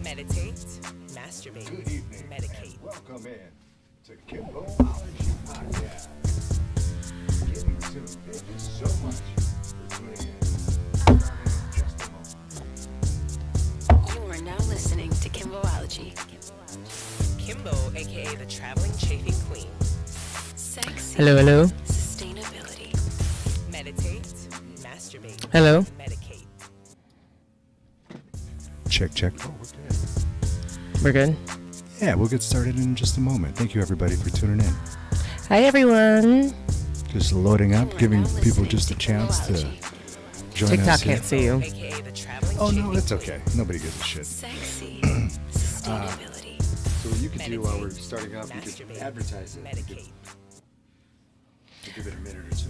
Meditate, masturbate, Good evening, medicate. and welcome in to Kimbology Podcast. Getting soon. Thank you so much for tuning in. Starting in just a moment. You are now listening to Kimbology. Kimbo, aka the traveling chafing queen. Sexy. Hello. Sustainability. Meditate, masturbate, Hello. medicate. Check. Oh, We're good. yeah, we'll get started in just a moment. Thank you, everybody, for tuning in. Hi, everyone. Just loading You up, are giving now people listening just a chance to Kimbology. join TikTok us here. can't see you. AKA the traveling Oh, no, chafing that's queen. okay. Nobody gives a shit. Sexy. Sustainability. So what you could do while we're Meditate, starting up, you could masturbate, advertise it. You medicate. could give it a minute or two.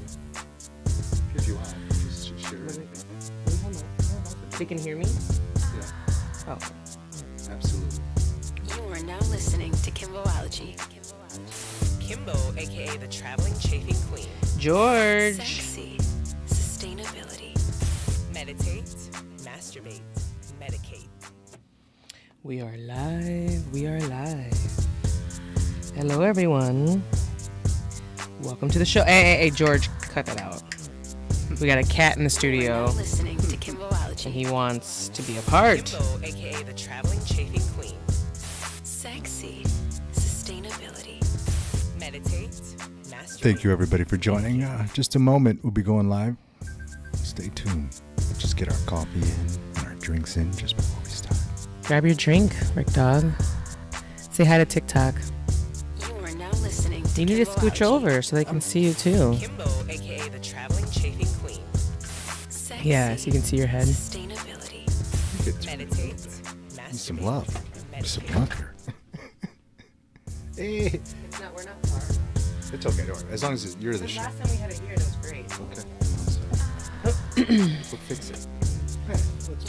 If you want, just share it. They can hear me? Yeah, Oh. absolutely. You are now listening to Kimbology. Kimbo, aka the traveling chafing queen. George. Sexy. Sustainability. Meditate, masturbate, medicate. We are live. Hello, everyone. Welcome to the show. Hey, George, cut that out. We got a cat in the You are studio, now listening to Kimbology. and he wants to be a part. Kimbo, aka the traveling chafing queen. Sexy. Sustainability. Meditate, masturbate. Thank you, everybody, for joining. Just a moment, we'll be going live. Stay tuned. Just get our coffee in and our drinks in just before we start. Grab your drink, RickDog. Say hi to TikTok. You are now listening to You need to scooch Kimbology. over so they can see you, too. Kimbo, aka the traveling chafing queen. Sexy. Yeah, so you can see your head. Sustainability. You get turned Meditate, a little bit. masturbate, Need some love. Need some medicate. love here. Hey, We're not far. it's okay. Don't worry. As long as you're the show. time we had it here, it was great. Okay. We'll fix it.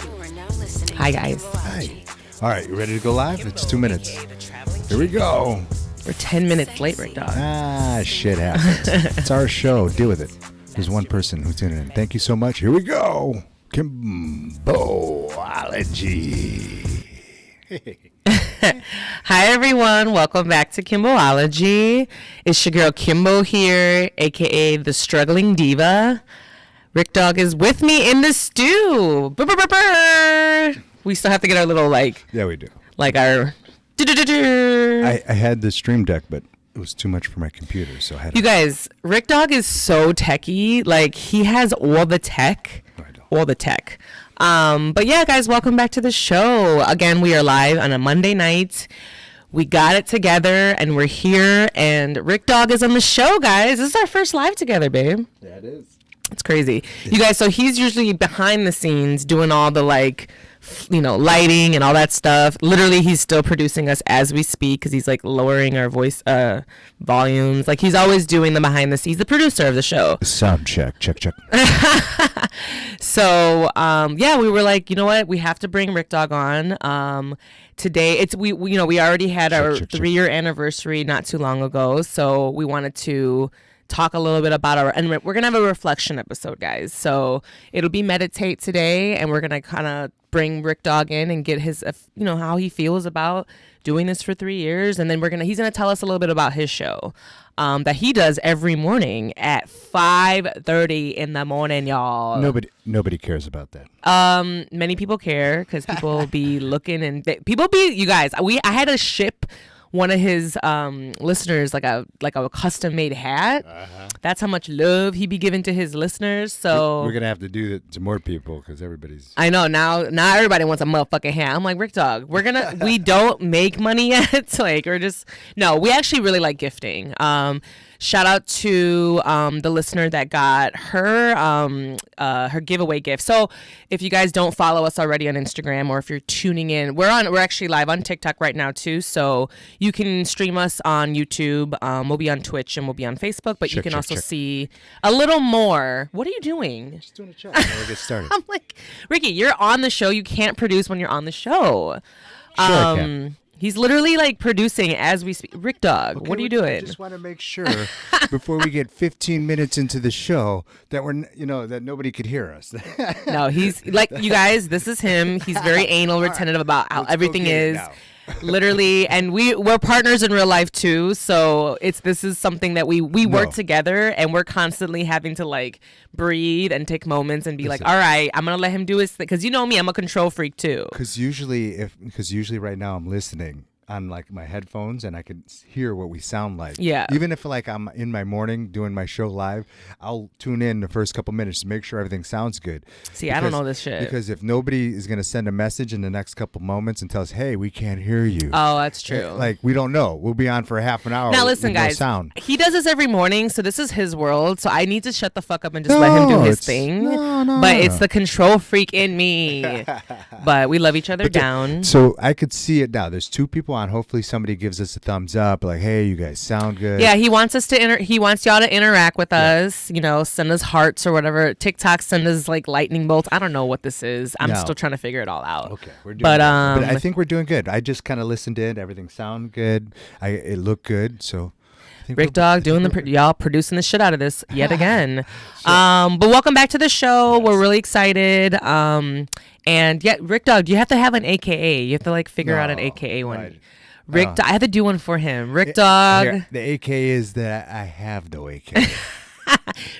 You are now listening Hi, to guys. Kimbology. All right, you ready to go live? Kimbo, It's 2 minutes. aka the traveling Here we chafing go. We're 10 minutes late, RickDog. Ah, shit happens. It's our show. Deal with it. There's one person who's tuning in. Thank you so much. Here we go. Kimbology. Hi, everyone. Welcome back to Kimbology. It's your girl Kimbo here, a.k.a. the struggling diva. RickDog is with me in the stew. Brr. We still have to get our little, Yeah, we do. our... I had the Stream Deck, but it was too much for my computer, so I had You guys, RickDog is so techie. He has all the tech. No, I don't. All the tech. But yeah, guys, welcome back to the show. Again, we are live on a Monday night. We got it together, and we're here, and RickDog is on the show, guys. This is our first live together, babe. Yeah, it is. It's crazy. You guys, so he's usually behind the scenes doing all the lighting and all that stuff. Literally, he's still producing us as we speak because he's lowering our voice volumes. He's always doing the behind the scenes. He's the producer of the show. Sound check. So, yeah, we were like, you know what? We have to bring RickDog on. Today, we already had our Check. 3-year anniversary not too long ago. So we wanted to talk a little bit about and we're going to have a reflection episode, guys. So it'll be Meditate today, and we're going to kind of bring RickDog in and get his, how he feels about doing this for 3 years. And then he's going to tell us a little bit about his show that he does every morning at 5:30 in the morning, y'all. Nobody cares about that. Many people care because people be looking and you guys, I had to ship one of his listeners like a custom made hat. That's how much love he be giving to his listeners. So We're gonna have to do that to more people because everybody's. I know now everybody wants a motherfucking hat. I'm like, RickDog, we don't make money yet. We actually really like gifting. Shout out to the listener that got her giveaway gift. So if you guys don't follow us already on Instagram, or if you're tuning in, we're actually live on TikTok right now too. So you can stream us on YouTube. We'll be on Twitch and we'll be on Facebook, but you can also see a little more. What are you doing? Just doing a check. Before we get started. I'm like, Ricky, you're on the show. You can't produce when you're on the show. Sure I can. He's literally like producing as we speak. RickDog, Okay, what are you I doing? just want to make sure before we get 15 minutes into the show that that nobody could hear us. No, he's like, you guys, this is him. He's very anal retentive about how Let's go everything get it is. now. Literally, and we're partners in real life too, so this is something that we work together, and we're constantly having to like breathe and take moments and be like, all right, I'm gonna let him do his thing, because you know me, I'm a control freak too. Because usually right now I'm listening on like my headphones and I can hear what we sound like. Yeah. Even if like I'm in my morning doing my show live, I'll tune in the first couple minutes to make sure everything sounds good. See, I don't know this shit. Because if nobody is going to send a message in the next couple moments and tell us, hey, we can't hear you. Oh, that's true. Like, we don't know. We'll be on for half an hour. Now listen, with no guys, sound. he does this every morning, so this is his world, so I need to shut the fuck up and just let him do his thing. No. But it's the control freak in me. But we love each other down. So I could see it now. There's two people on. Hopefully somebody gives us a thumbs up, like, hey, you guys sound good. Yeah, he wants us to he wants y'all to interact with us, send us hearts or whatever. TikTok send us like lightning bolts. I don't know what this is. I'm still trying to figure it all out. Okay, we're doing but good. But I think we're doing good. I just kind of listened in. Everything sounded good. It looked good. So RickDog doing y'all producing the shit out of this yet again. But welcome back to the show. Yes. We're really excited. And yeah, RickDog, you have to have an AKA. You have to like figure out an AKA one. Right. RickDog, I had to do one for him. RickDog. The AKA is that I have no AKA.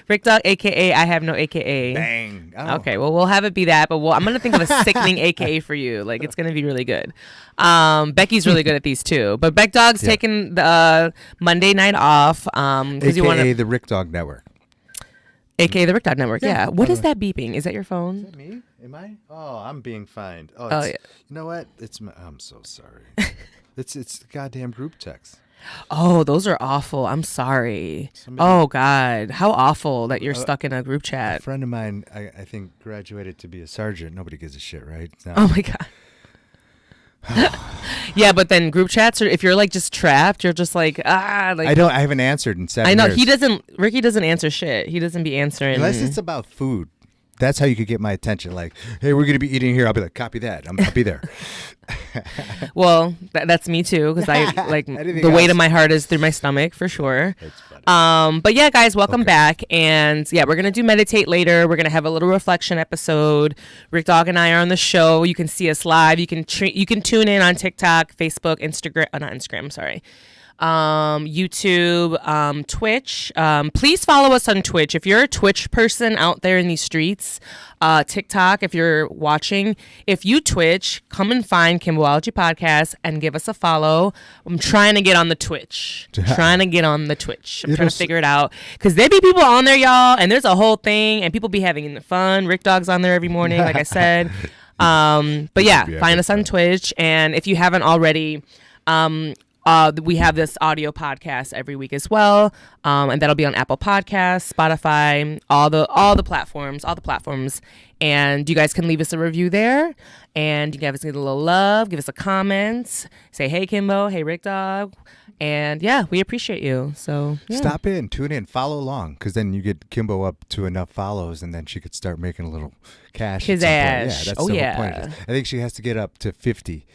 RickDog, AKA I have no AKA. Bang. Okay, well we'll have it be that, but I'm gonna think of a sickening AKA for you. Like it's gonna be really good. Becky's really good at these too, but BeckDog's taking the Monday night off. Because AKA the RickDog Network. AKA the RickDog Network. Yeah. What is that beeping? Is that your phone? Is that me? Am I? Oh, I'm being fined. Oh, yeah. You know what? I'm so sorry. It's the goddamn group text. Oh, those are awful. I'm sorry. Oh, God. How awful that you're stuck in a group chat. A friend of mine, I think, graduated to be a sergeant. Nobody gives a shit, right? Oh, my God. Yeah, but then group chats, or if you're like just trapped, you're just like, like. I haven't answered in 7 years. I know. Ricky doesn't answer shit. He doesn't be answering. Unless it's about food. That's how you could get my attention. Like, hey, we're going to be eating here. I'll be like, copy that. I'll be there. Well, that's me too, because I like the weight of my heart is through my stomach for sure. But yeah, guys, welcome back. And yeah, we're going to do meditate later. We're going to have a little reflection episode. RickDog and I are on the show. You can see us live. You can tune in on TikTok, Facebook, Instagram, not Instagram, sorry. YouTube, Twitch. Please follow us on Twitch. If you're a Twitch person out there in these streets, TikTok, if you're watching, if you Twitch, come and find Kimbology Podcast and give us a follow. I'm trying to get on the Twitch. I'm trying to figure it out. Because there be people on there, y'all, and there's a whole thing, and people be having fun. RickDog's on there every morning, like I said. But yeah, find us on Twitch. And if you haven't already, we have this audio podcast every week as well, and that'll be on Apple Podcasts, Spotify, all the platforms, and you guys can leave us a review there, and you guys give us a little love, give us a comment, say hey Kimbo, hey RickDog, and yeah, we appreciate you. So yeah. Stop in, tune in, follow along, because then you get Kimbo up to enough follows, and then she could start making a little cash. His ass. Yeah, that's the whole point of this. I think she has to get up to 50.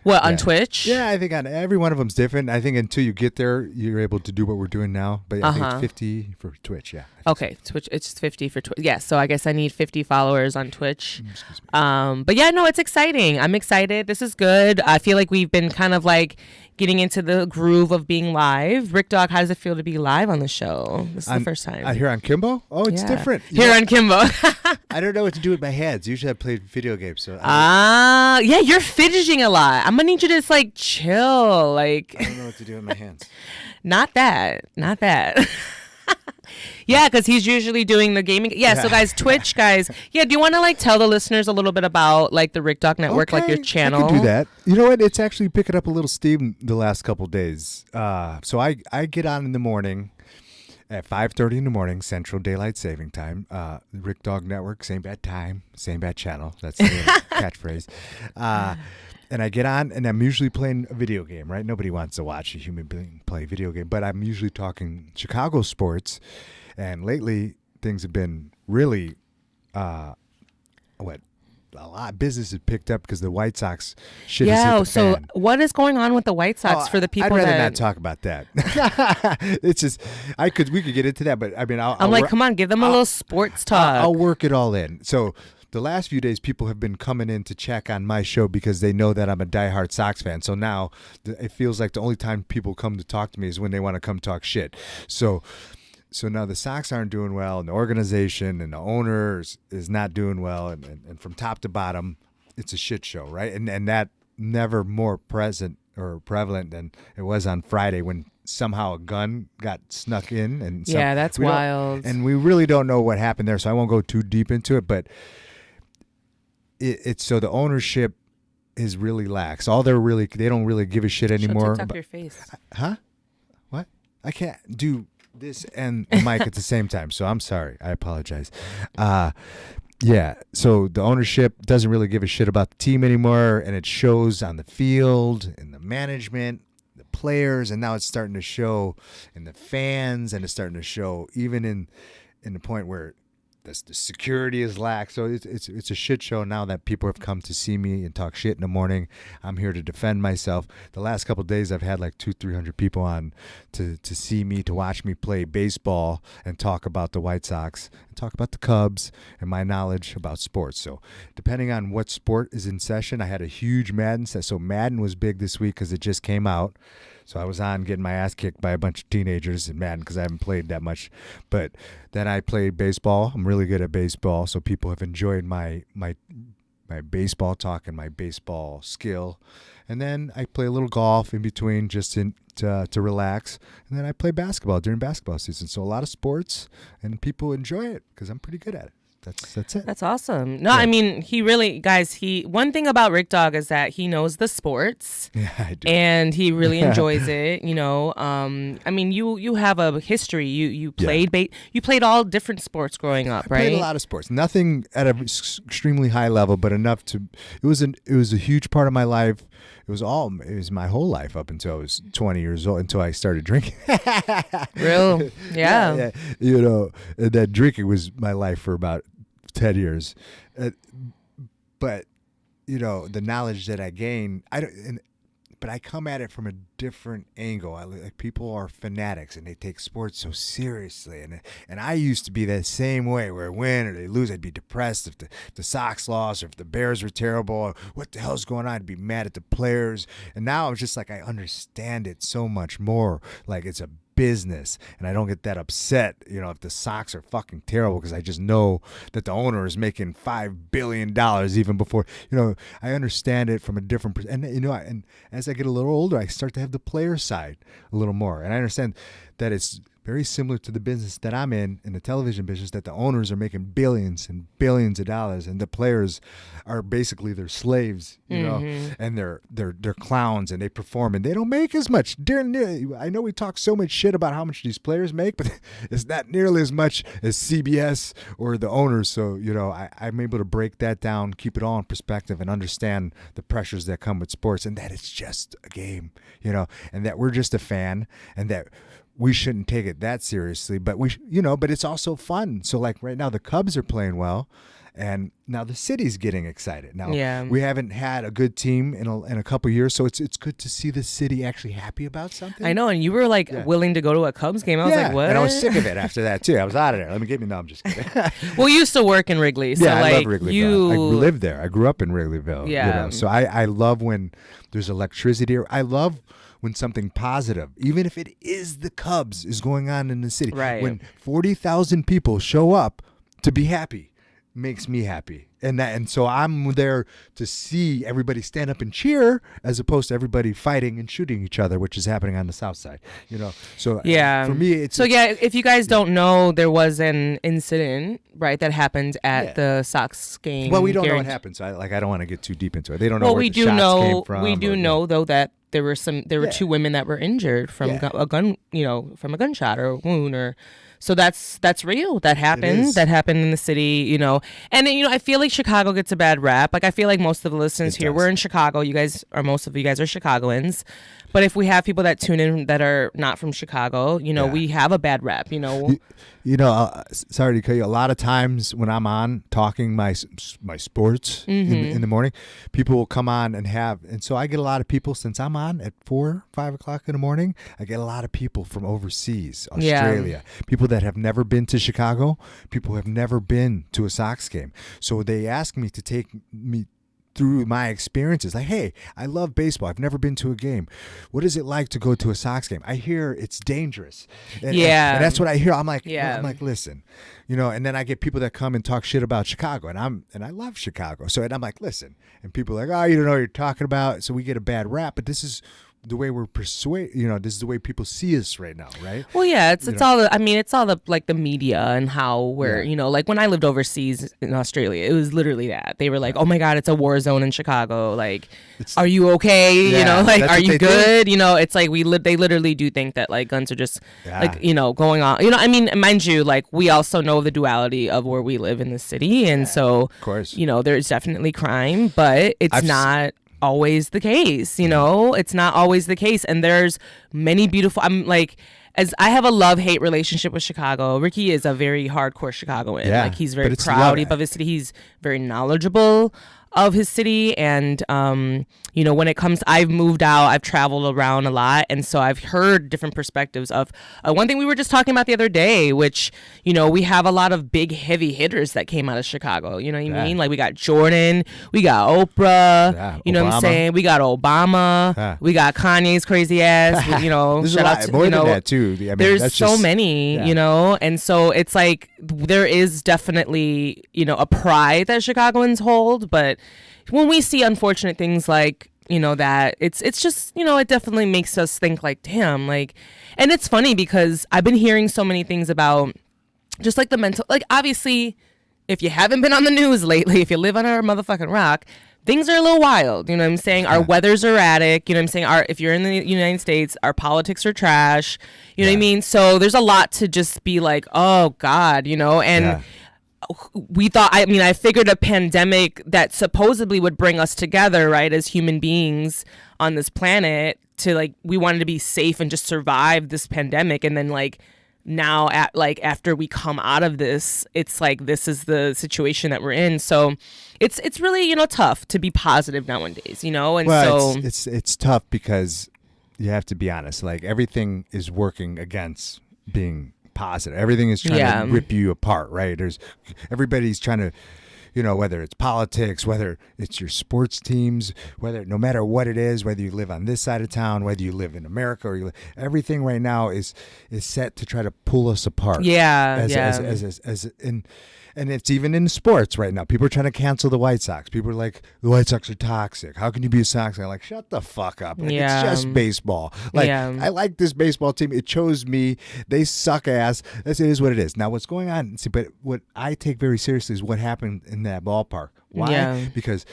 What, on Twitch? Yeah, I think on every one of them's different. I think until you get there, you're able to do what we're doing now. But I think it's 50 for Twitch, yeah. Okay, Twitch, it's 50 for Twitch. Yeah, so I guess I need 50 followers on Twitch. But yeah, no, it's exciting. I'm excited. This is good. I feel like we've been kind of like getting into the groove of being live. RickDog, how does it feel to be live on the show? This is the first time. Here on Kimbo? Oh, it's different. Here on Kimbo. I don't know what to do with my hands. Usually I play video games. So yeah, you're fidgeting a lot. I'm going to need you to just like chill. Like, I don't know what to do with my hands. Not that. Yeah, because he's usually doing the gaming. Yeah, so guys, Twitch, guys. Yeah, do you want to like tell the listeners a little bit about like the RickDog Network, like your channel? I can do that. You know what? It's actually picking up a little steam the last couple days. So I get on in the morning at 5:30 in the morning, Central Daylight Saving Time. RickDog Network, same bad time, same bad channel. That's the catchphrase. And I get on, and I'm usually playing a video game, right? Nobody wants to watch a human being play a video game, but I'm usually talking Chicago sports. And lately, things have been really, a lot of business has picked up because the White Sox shit has hit Yeah. the So fan. what is going on with the White Sox for the people I'd rather that? not talk about that. It's just we could get into that, but I mean, I'm like, come on, give them a little sports talk. I'll work it all in. So the last few days, people have been coming in to check on my show because they know that I'm a diehard Sox fan. So now it feels like the only time people come to talk to me is when they want to come talk shit. So now the Sox aren't doing well, and the organization and the owners is not doing well, and from top to bottom, it's a shit show, right? And that never more present or prevalent than it was on Friday when somehow a gun got snuck in. And Yeah, that's we don't- wild. And we really don't know what happened there, so I won't go too deep into it, but it's so the ownership is really lax. They don't really give a shit anymore. Show TikTok your face. Huh? What? I can't do this and the mic at the same time, so I'm sorry. I apologize. Yeah, so the ownership doesn't really give a shit about the team anymore, and it shows on the field, in the management, the players, and now it's starting to show in the fans, and it's starting to show even in the point where the security is lax. So it's a shit show now that people have come to see me and talk shit in the morning. I'm here to defend myself. The last couple of days I've had like 200-300 people on to see me, to watch me play baseball and talk about the White Sox and talk about the Cubs and my knowledge about sports. So depending on what sport is in session, I had a huge Madden set. So Madden was big this week because it just came out. So I was on getting my ass kicked by a bunch of teenagers in Madden because I haven't played that much. But then I played baseball. I'm really good at baseball, so people have enjoyed my baseball talk and my baseball skill. And then I play a little golf in between just to relax. And then I play basketball during basketball season. So a lot of sports, and people enjoy it because I'm pretty good at it. That's it. That's awesome. No, I mean, he really, guys, one thing about RickDog is that he knows the sports. Yeah, I do. And he really enjoys it, you know. I mean, you have a history. You played you played all different sports growing up, right? I played a lot of sports. Nothing at an extremely high level, but enough to. It was a huge part of my life. It was my whole life up until I was 20 years old, until I started drinking. Real, yeah. You know, that drinking was my life for about 10 years. But you know, the knowledge that I gained, but I come at it from a different angle. Like, people are fanatics and they take sports so seriously, and I used to be that same way, where win or they lose, I'd be depressed if the Sox lost or if the Bears were terrible. Or what the hell's going on? I'd be mad at the players. And now I'm just like, I understand it so much more. Like, it's a business, and I don't get that upset, you know, if the Sox are fucking terrible, because I just know that the owner is making $5 billion even before, you know. I understand it from a different and you know, and as I get a little older, I start to have the player side a little more, and I understand that it's very similar to the business that I'm in the television business, that the owners are making billions and billions of dollars, and the players are basically their slaves, you know, and they're clowns, and they perform, and they don't make as much. I know we talk so much shit about how much these players make, but it's not nearly as much as CBS or the owners. So, you know, I'm able to break that down, keep it all in perspective, and understand the pressures that come with sports, and that it's just a game, you know, and that we're just a fan, and that we shouldn't take it that seriously, but but it's also fun. So like right now, the Cubs are playing well, and now the city's getting excited. Now we haven't had a good team in a couple years, so it's good to see the city actually happy about something. I know, and you were like willing to go to a Cubs game. I was like, what? And I was sick of it after that too. I was out of there. No, I'm just kidding. Well, you used to work in Wrigley, so yeah, like I love Wrigleyville. I lived there. I grew up in Wrigleyville. Yeah. You know? So I love when there's electricity. I love when something positive, even if it is the Cubs, is going on in the city. Right. When 40,000 people show up to be happy, makes me happy. And so I'm there to see everybody stand up and cheer, as opposed to everybody fighting and shooting each other, which is happening on the South Side. You know. So yeah, for me, it's if you guys don't know, there was an incident, right, that happened at the Sox game. Well, we don't know what happened, so I don't want to get too deep into it. They don't know where we the do shots know. came from. We do know though that there were two women that were injured from a gun, from a gunshot or a wound, or So that's real. That happened. is. That happened in the city, you know. And then, you know, I feel like Chicago gets a bad rap. Like I feel like most of the listeners It here, does. we're in Chicago. Most of you guys are Chicagoans. But if we have people that tune in that are not from Chicago, you know, Yeah. we have a bad rap, you know. You know, sorry to cut you. A lot of times when I'm on talking my sports in the morning, people will come on and so I get a lot of people since I'm on at 4-5 o'clock in the morning. I get a lot of people from overseas, Australia, people that have never been to Chicago, people who have never been to a Sox game. So they ask me to take me through my experiences. Like, hey, I love baseball. I've never been to a game. What is it like to go to a Sox game? I hear it's dangerous. And that's what I hear. I'm like, listen, you know, and then I get people that come and talk shit about Chicago, and I love Chicago. So, and I'm like, listen, and people are like, oh, you don't know what you're talking about. So we get a bad rap, but this is the way we're this is the way people see us right now, right? Well, yeah, it's all the like the media and how we're, you know, like when I lived overseas in Australia, it was literally that. They were like, "Oh my God, it's a war zone in Chicago. Like, are you okay? You know, like, are you good? You know, it's like they literally do think that like guns are just like, you know, going on. You know, I mean, mind you, like we also know the duality of where we live in the city, and so of course, you know, there's definitely crime, but it's not always the case, you know. It's not always the case, and there's many beautiful, I'm like, as I have a love-hate relationship with Chicago. Ricky is a very hardcore Chicagoan. Like he's very proud of his city. He's very knowledgeable of his city, and you know, when it comes, I've moved out, I've traveled around a lot, and so I've heard different perspectives of one thing we were just talking about the other day, which, you know, we have a lot of big heavy hitters that came out of Chicago, you know what I mean? Like we got Jordan, we got Oprah, you know what I'm saying? We got Obama, we got Kanye's crazy ass, you know, shout out to, more you know, than that too. I mean, there's that's so just, many, you know, and so it's like there is definitely, you know, a pride that Chicagoans hold, but when we see unfortunate things like, you know, that it's just, you know, it definitely makes us think like, damn, like, and it's funny because I've been hearing so many things about just like the mental, like obviously if you haven't been on the news lately, if you live on a motherfucking rock, things are a little wild, you know what I'm saying? Our weather's erratic, you know what I'm saying? If you're in the United States, our politics are trash, you know what I mean? So there's a lot to just be like, oh God, you know, and we thought, I figured a pandemic that supposedly would bring us together, right, as human beings on this planet, to like, we wanted to be safe and just survive this pandemic. And then like now after we come out of this, it's like, this is the situation that we're in. So it's really, you know, tough to be positive nowadays, you know? And it's tough because you have to be honest, like everything is working against being positive. Everything is trying to rip you apart, right? Everybody's trying to, you know, whether it's politics, whether it's your sports teams, no matter what it is, whether you live on this side of town, whether you live in America or everything right now is set to try to pull us apart. And it's even in sports right now. People are trying to cancel the White Sox. People are like, the White Sox are toxic. How can you be a Sox? I'm like, shut the fuck up. Like, it's just baseball. Like, I like this baseball team. It chose me. They suck ass. It is what it is. Now, what's going on? See, but what I take very seriously is what happened in that ballpark. Why? Yeah. Because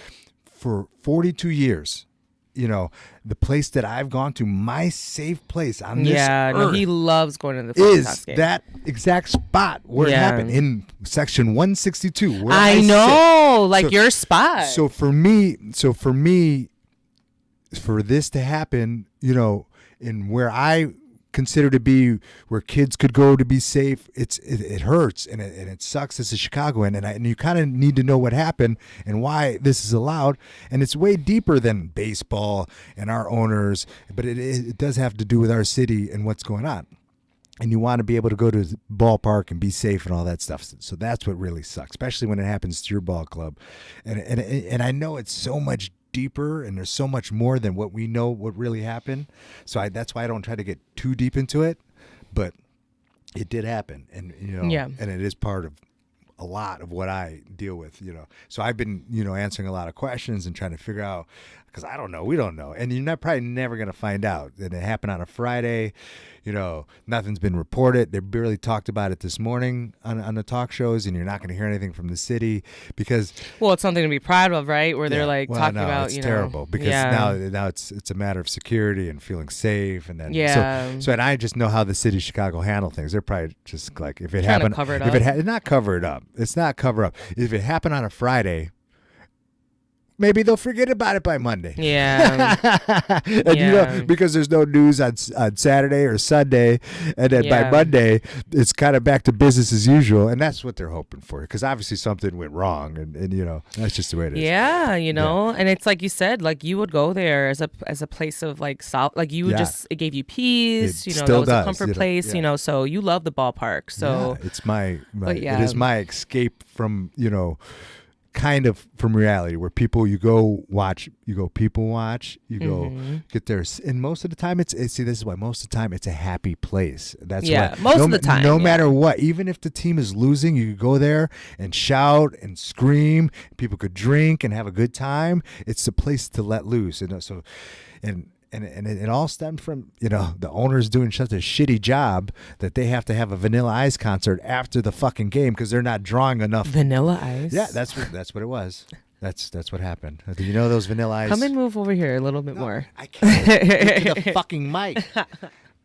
for 42 years, you know, the place that I've gone to, my safe place on this earth, he loves going to the is that exact spot where it happened in section 162. Where I know, sit. like your spot. So for me, for this to happen, you know, in where I consider to be where kids could go to be safe, it hurts and it sucks as a Chicagoan, and you kind of need to know what happened and why this is allowed, and it's way deeper than baseball and our owners, but it does have to do with our city and what's going on, and you want to be able to go to the ballpark and be safe and all that stuff. So that's what really sucks, especially when it happens to your ball club, and I know it's so much deeper and there's so much more than what we know what really happened, so that's why I don't try to get too deep into it, but it did happen, and you know, and it is part of a lot of what I deal with, you know. So I've been, you know, answering a lot of questions and trying to figure out, because I don't know. We don't know. And you're probably never going to find out. And it happened on a Friday. Nothing's been reported. They barely talked about it this morning on the talk shows, and you're not going to hear anything from the city because. Well, it's something to be proud of, right? Where they're talking about, it's terrible because now it's a matter of security and feeling safe, and then So and I just know how the city of Chicago handle things. They're probably just like if it happened, cover it if up. it not cover it up. It's not cover up. If it happened on a Friday. Maybe they'll forget about it by Monday. Yeah. And because there's no news on Saturday or Sunday, and then by Monday it's kind of back to business as usual, and that's what they're hoping for. Because obviously something went wrong, and that's just the way it is. Yeah, and it's like you said, like you would go there as a place of like like you would just it gave you peace. It that still was does, a comfort place. So you love the ballpark. So it's it is my escape from kind of from reality where people people watch, you go get there, and most of the time this is why most of the time it's a happy place. That's why most of the time, no matter what, even if the team is losing, you could go there and shout and scream, people could drink and have a good time. It's a place to let loose, and it all stemmed from, the owners doing such a shitty job that they have to have a Vanilla Ice concert after the fucking game because they're not drawing enough. Vanilla Ice? Yeah, that's what it was. That's what happened. Do you know those Vanilla Ice? Come and move over here a little bit more. I can't. Get to the fucking mic.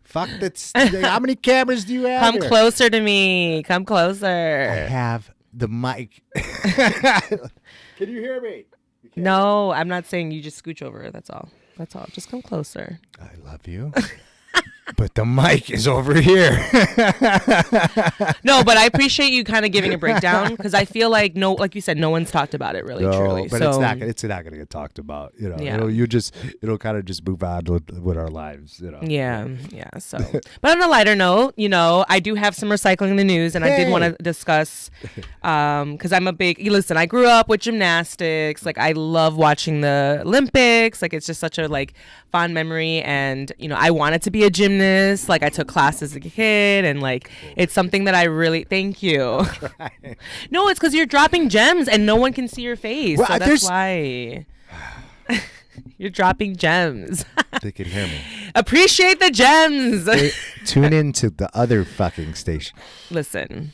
Fuck that's. How many cameras do you have? Come here? closer to me. Come closer. I have the mic. Can you hear me? No, I'm not saying you just scooch over. That's all. Just come closer. I love you. But the mic is over here. No, but I appreciate you kind of giving a breakdown because I feel like like you said, no one's talked about it really, truly. But so, it's not going to get talked about. It'll kind of just move on with our lives. Yeah. So, but on a lighter note, I do have some recycling in the news, and I did want to discuss because I'm a big. Listen, I grew up with gymnastics. Like I love watching the Olympics. Like it's just such a fond memory, and I wanted to be a gymnast. Like I took classes as a kid, and it's something that I really thank you. No, it's because you're dropping gems and no one can see your face. Well, so that's why you're dropping gems. They can hear me. Appreciate the gems. Tune in to the other fucking station. Listen.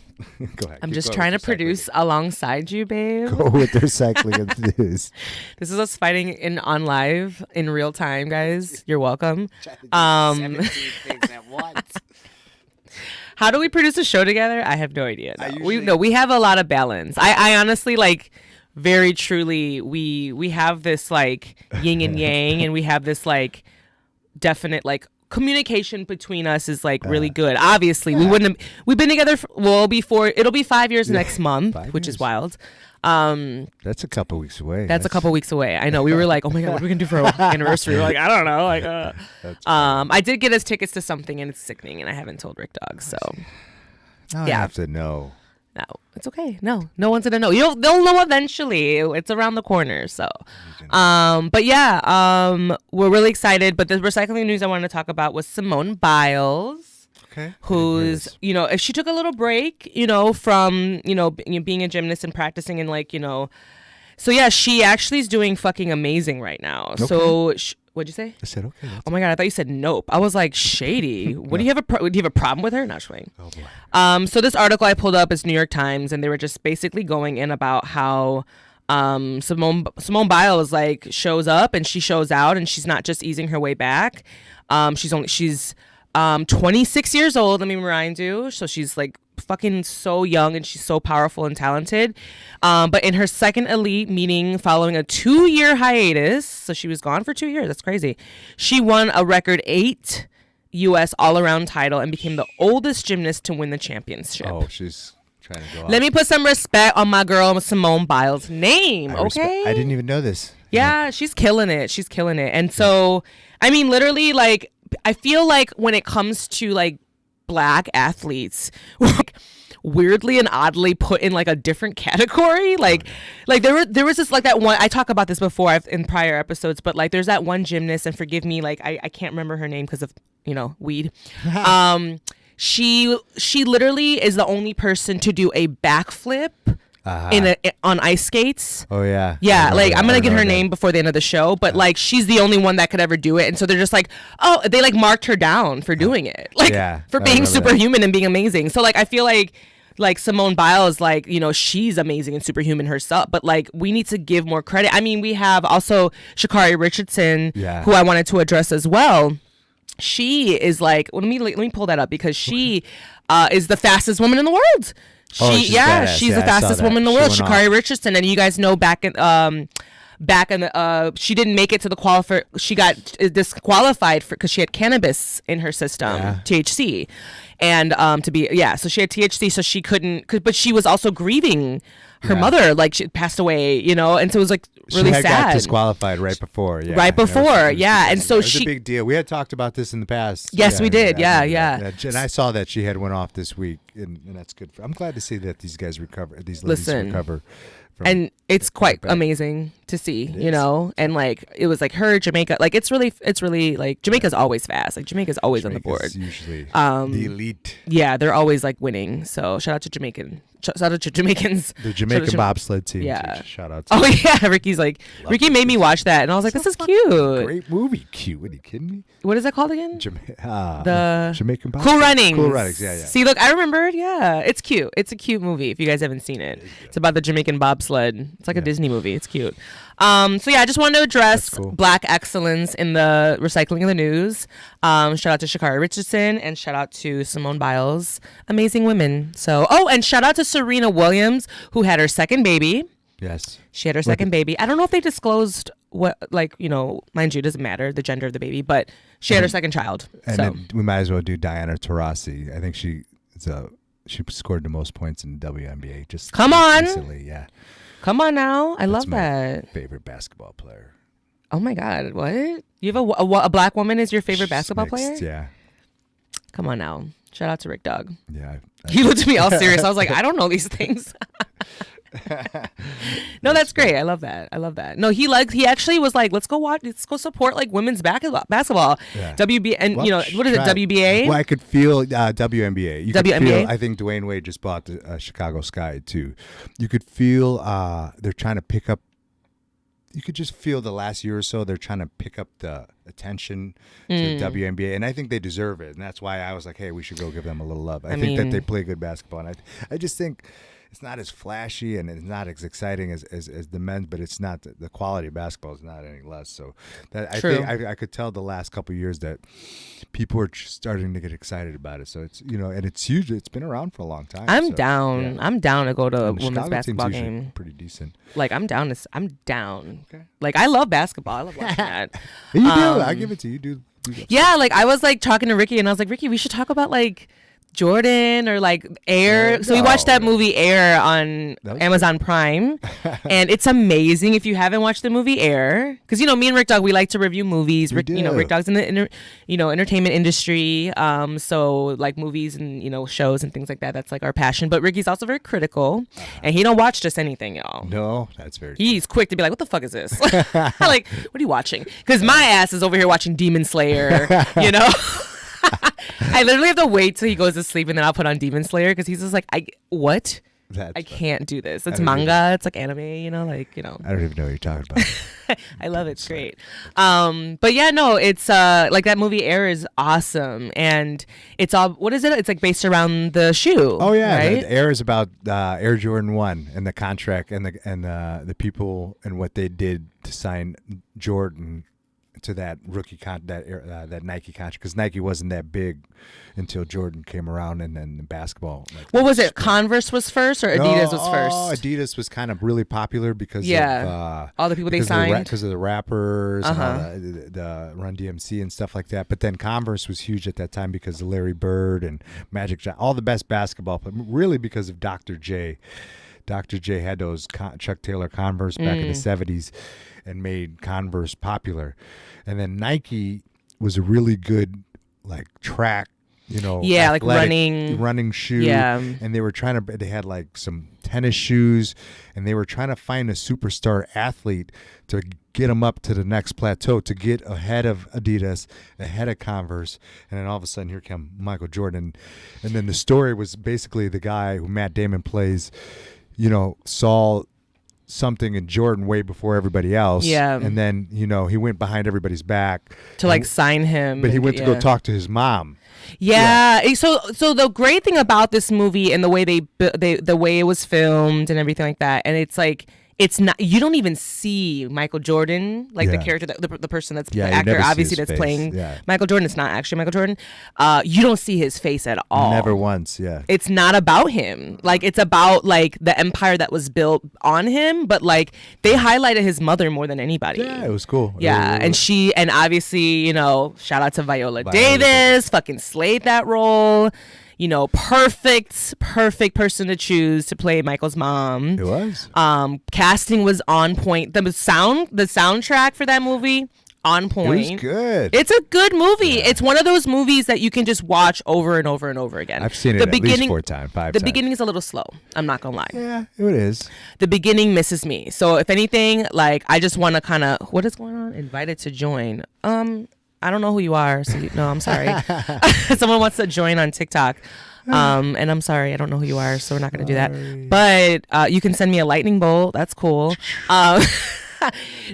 Go ahead. I'm just trying to produce alongside you, babe. Go with the recycling of the news. This is us fighting on live in real time, guys. You're welcome. 17 things at once. How do we produce a show together? I have no idea. No. We have a lot of balance. I honestly very truly we have this yin and yang, and we have this definite communication between us is really good. Obviously, we've been together it'll be 5 years next month, which is wild. That's a couple weeks away. That's a couple weeks away. I know. We were like, oh my God, what are we gonna do for our anniversary? We're like, I don't know. I did get us tickets to something, and it's sickening, and I haven't told RickDog. So I have to know. No, it's okay. No one's gonna know. They'll know eventually. It's around the corner. So, but we're really excited. But the recycling news I wanted to talk about was Simone Biles. Okay. Who's, if she took a little break, from, being a gymnast and practicing and so yeah, she actually is doing fucking amazing right now. Okay. So what'd you say? I said, okay. Oh my God, I thought you said nope. I was like, shady. What do you have do you have a problem with her? Not swing. Oh boy. So this article I pulled up is New York Times, and they were just basically going in about how Simone Biles shows up and she shows out, and she's not just easing her way back. She's 26 years old, let me remind you. So she's fucking so young, and she's so powerful and talented. But in her second elite meeting following a 2-year hiatus, so she was gone for 2 years. That's crazy. She won a record 8 U.S. all-around title and became the oldest gymnast to win the championship. Oh, she's trying to go out. Let me put some respect on my girl Simone Biles' name, okay? I didn't even know this. Yeah, she's killing it. She's killing it. And so, I mean, literally, I feel when it comes to black athletes, weirdly and oddly put in a different category. There was this that one, I talk about this before in prior episodes, but there's that one gymnast, and forgive me, I can't remember her name because of weed. She literally is the only person to do a backflip on ice skates. Oh yeah. Yeah, I like remember I'm gonna that. get her name before the end of the show, but like she's the only one that could ever do it, and so they're just like, oh, they like marked her down for doing it, like Yeah, for I being remember that. superhuman and being amazing. So like I feel like Simone Biles, like, you know, she's amazing and superhuman herself, but like we need to give more credit. I mean, we have also Sha'carri Richardson, Yeah. who I wanted to address as well. She is like, well, let me pull that up because she is the fastest woman in the world. Oh, she's badass. She's Yeah, the I saw fastest that. woman in the She world, went off. Sha'carri Richardson. And you guys know back in the she didn't make it to the qualifier. She got disqualified because she had cannabis in her system, Yeah. THC, and so she had THC, so she couldn't. But she was also grieving her Yeah. mother, like she had passed away, you know, and so it was like really she had sad. got disqualified right before. Yeah. Right before, That was- yeah, and so it was she- a big deal. We had talked about this in the past. Yes, we did. I remember Yeah. that. And I saw that she had went off this week, and that's good. I'm glad to see that these guys recover. These ladies Listen, recover. From And it's quite back. amazing to see, you is. know, and like it was like her Jamaica, like it's really like Jamaica's always fast, like Jamaica's always on the board. Jamaica's usually the elite. Yeah, they're always like winning. So shout out to Jamaicans. The Jamaican Shout out bobsled team. Yeah. too. Shout out to Oh yeah, Ricky's like Ricky made me watch that, and I was like, this is cute. great movie. Cute. What are you kidding me? What is that called again? The Jamaican bobsled. Cool Runnings. Cool Runnings. Yeah. See, look, I remembered. Yeah, it's cute. It's a cute movie. If you guys haven't seen it, it's about the Jamaican bobsled. It's like a Disney movie. It's cute. So yeah, I just wanted to address That's cool. Black excellence in the recycling of the news. Shout out to Sha'carri Richardson and shout out to Simone Biles, amazing women. So and shout out to Serena Williams, who had her second baby. Yes. She had her second baby. I don't know if they disclosed what, like, you know, mind you, it doesn't matter the gender of the baby, but she had her second child. And So then we might as well do Diana Taurasi. I think she scored the most points in WNBA. Just Come on. recently. Yeah. come on now, I love That's my that. favorite basketball player. Oh my God, what? You have a black woman is your favorite basketball player? Mixed, yeah. Come on now. Shout out to RickDog. Yeah. He looked at me all serious. I was like, I don't know these things. No, that's great. I love that. No, he actually was like, let's go support like women's basketball. Yeah. WB and Well, you know, what is it, try- WBA? Well, I could feel WNBA. You could WNBA? feel, I think Dwayne Wade just bought the Chicago Sky too. You could feel they're trying to pick up. You could just feel the last year or so they're trying to pick up the attention to the WNBA, and I think they deserve it. And that's why I was like, hey, we should go give them a little love. I think that mean- they play good basketball, and I just think it's not as flashy and it's not as exciting as the men's, but it's not the quality of basketball is not any less. So that I True. think I could tell the last couple of years that people are starting to get excited about it. So it's and it's huge. It's been around for a long time. I'm so, down. yeah. I'm down to go to a And the women's Chicago basketball team's usually game. pretty decent. Like I'm down. I'm down. Okay. Like I love basketball. I love watching that. You do. I give it to you. Do that. Yeah, like I was like talking to Ricky and I was like, Ricky, we should talk about like Jordan or like Air. So we watched that movie Air on That was Amazon Prime, and it's amazing if you haven't watched the movie Air, because you know me and Rick Dog, we like to review movies. We You know, do. Rick Dog's in the entertainment industry, so like movies and shows and things like that. That's like our passion. But Ricky's also very critical, and he don't watch just anything, y'all. No, that's very. He's quick to be like, what the fuck is this? Like, what are you watching? Because my ass is over here watching Demon Slayer, you know? I literally have to wait till he goes to sleep and then I'll put on Demon Slayer because he's just like, what? That's I fun. can't do this. It's don't manga. It's like anime, I don't even know what you're talking about. I love it. It's great. But yeah, no, it's like that movie Air is awesome. And it's all, what is it? It's like based around the shoe. Oh yeah, Right? the Air is about Air Jordan 1 and the contract and the people and what they did to sign Jordan to that rookie that Nike contract, because Nike wasn't that big until Jordan came around, and then basketball. What was it? Converse was first or Adidas was first? Adidas was kind of really popular because Yeah. of All the people they because signed. because of the rappers, and all Uh-huh. the Run DMC and stuff like that. But then Converse was huge at that time because of Larry Bird and Magic Johnson, all the best basketball, but really because of Dr. J. Dr. J had those Chuck Taylor Converse back in the 70s and made Converse popular. And then Nike was a really good like track, Yeah, like athletic running shoe. Yeah. And they had like some tennis shoes, and they were trying to find a superstar athlete to get them up to the next plateau, to get ahead of Adidas, ahead of Converse. And then all of a sudden here come Michael Jordan. And then the story was basically the guy who Matt Damon plays. saw something in Jordan way before everybody else. Yeah. And then, he went behind everybody's back to like sign him. But he went to go talk to his mom. Yeah. So the great thing about this movie and the way the way it was filmed and everything like that, and it's like, it's not, you don't even see Michael Jordan, like the character, the person that's the actor, obviously, that's playing Michael Jordan. It's not actually Michael Jordan. You don't see his face at all. Never once, yeah. It's not about him. Like, it's about like the empire that was built on him, but like they highlighted his mother more than anybody. Yeah, it was cool. Yeah, and obviously, shout out to Viola Davis, fucking slayed that role. Perfect person to choose to play Michael's mom. It was. Casting was on point. The soundtrack for that movie, on point. It was good. It's a good movie. Yeah. It's one of those movies that you can just watch over and over and over again. I've seen it at least 5 times. The beginning is a little slow. I'm not gonna lie. Yeah, it is. The beginning misses me. So if anything, like, I just want to kind of, what is going on? Invited to join. I don't know who you are, so no, I'm sorry. Someone wants to join on TikTok, and I'm sorry, I don't know who you are, so we're not going to do that. But you can send me a lightning bolt. That's cool.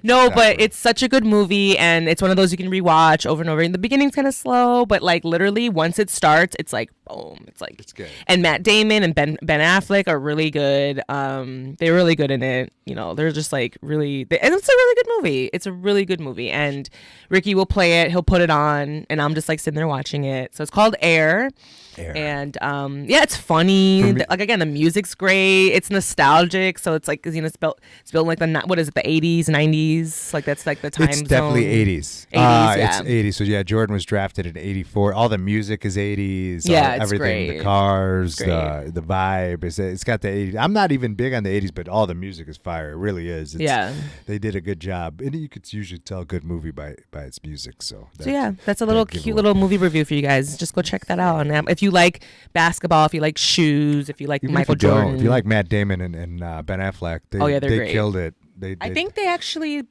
No, but it's such a good movie, and it's one of those you can rewatch over and over. And the beginning's kind of slow, but like literally once it starts, it's like boom. It's good. And Matt Damon and Ben Affleck are really good. They're really good in it. They're just like really. And it's a really good movie. It's a really good movie, and Ricky will play it. He'll put it on, and I'm just like sitting there watching it. So it's called Air. And it's funny. Like, again, the music's great. It's nostalgic, so it's like, it's built like the 80s, 90s. Like, that's like the time zone. It's definitely 80s. 80s, yeah. It's 80s. So yeah, Jordan was drafted in 84. All the music is 80s. Yeah, it's everything. great. The cars, the vibe. It's got the 80s. I'm not even big on the 80s, but all the music is fire. It really is. They did a good job, and you could usually tell a good movie by its music. So that's a little cute little movie review for you guys. Just go check that out. And if you like basketball, if you like shoes, if you like Michael Jordan, if you like Matt Damon and Ben Affleck, they great. killed it. I think they actually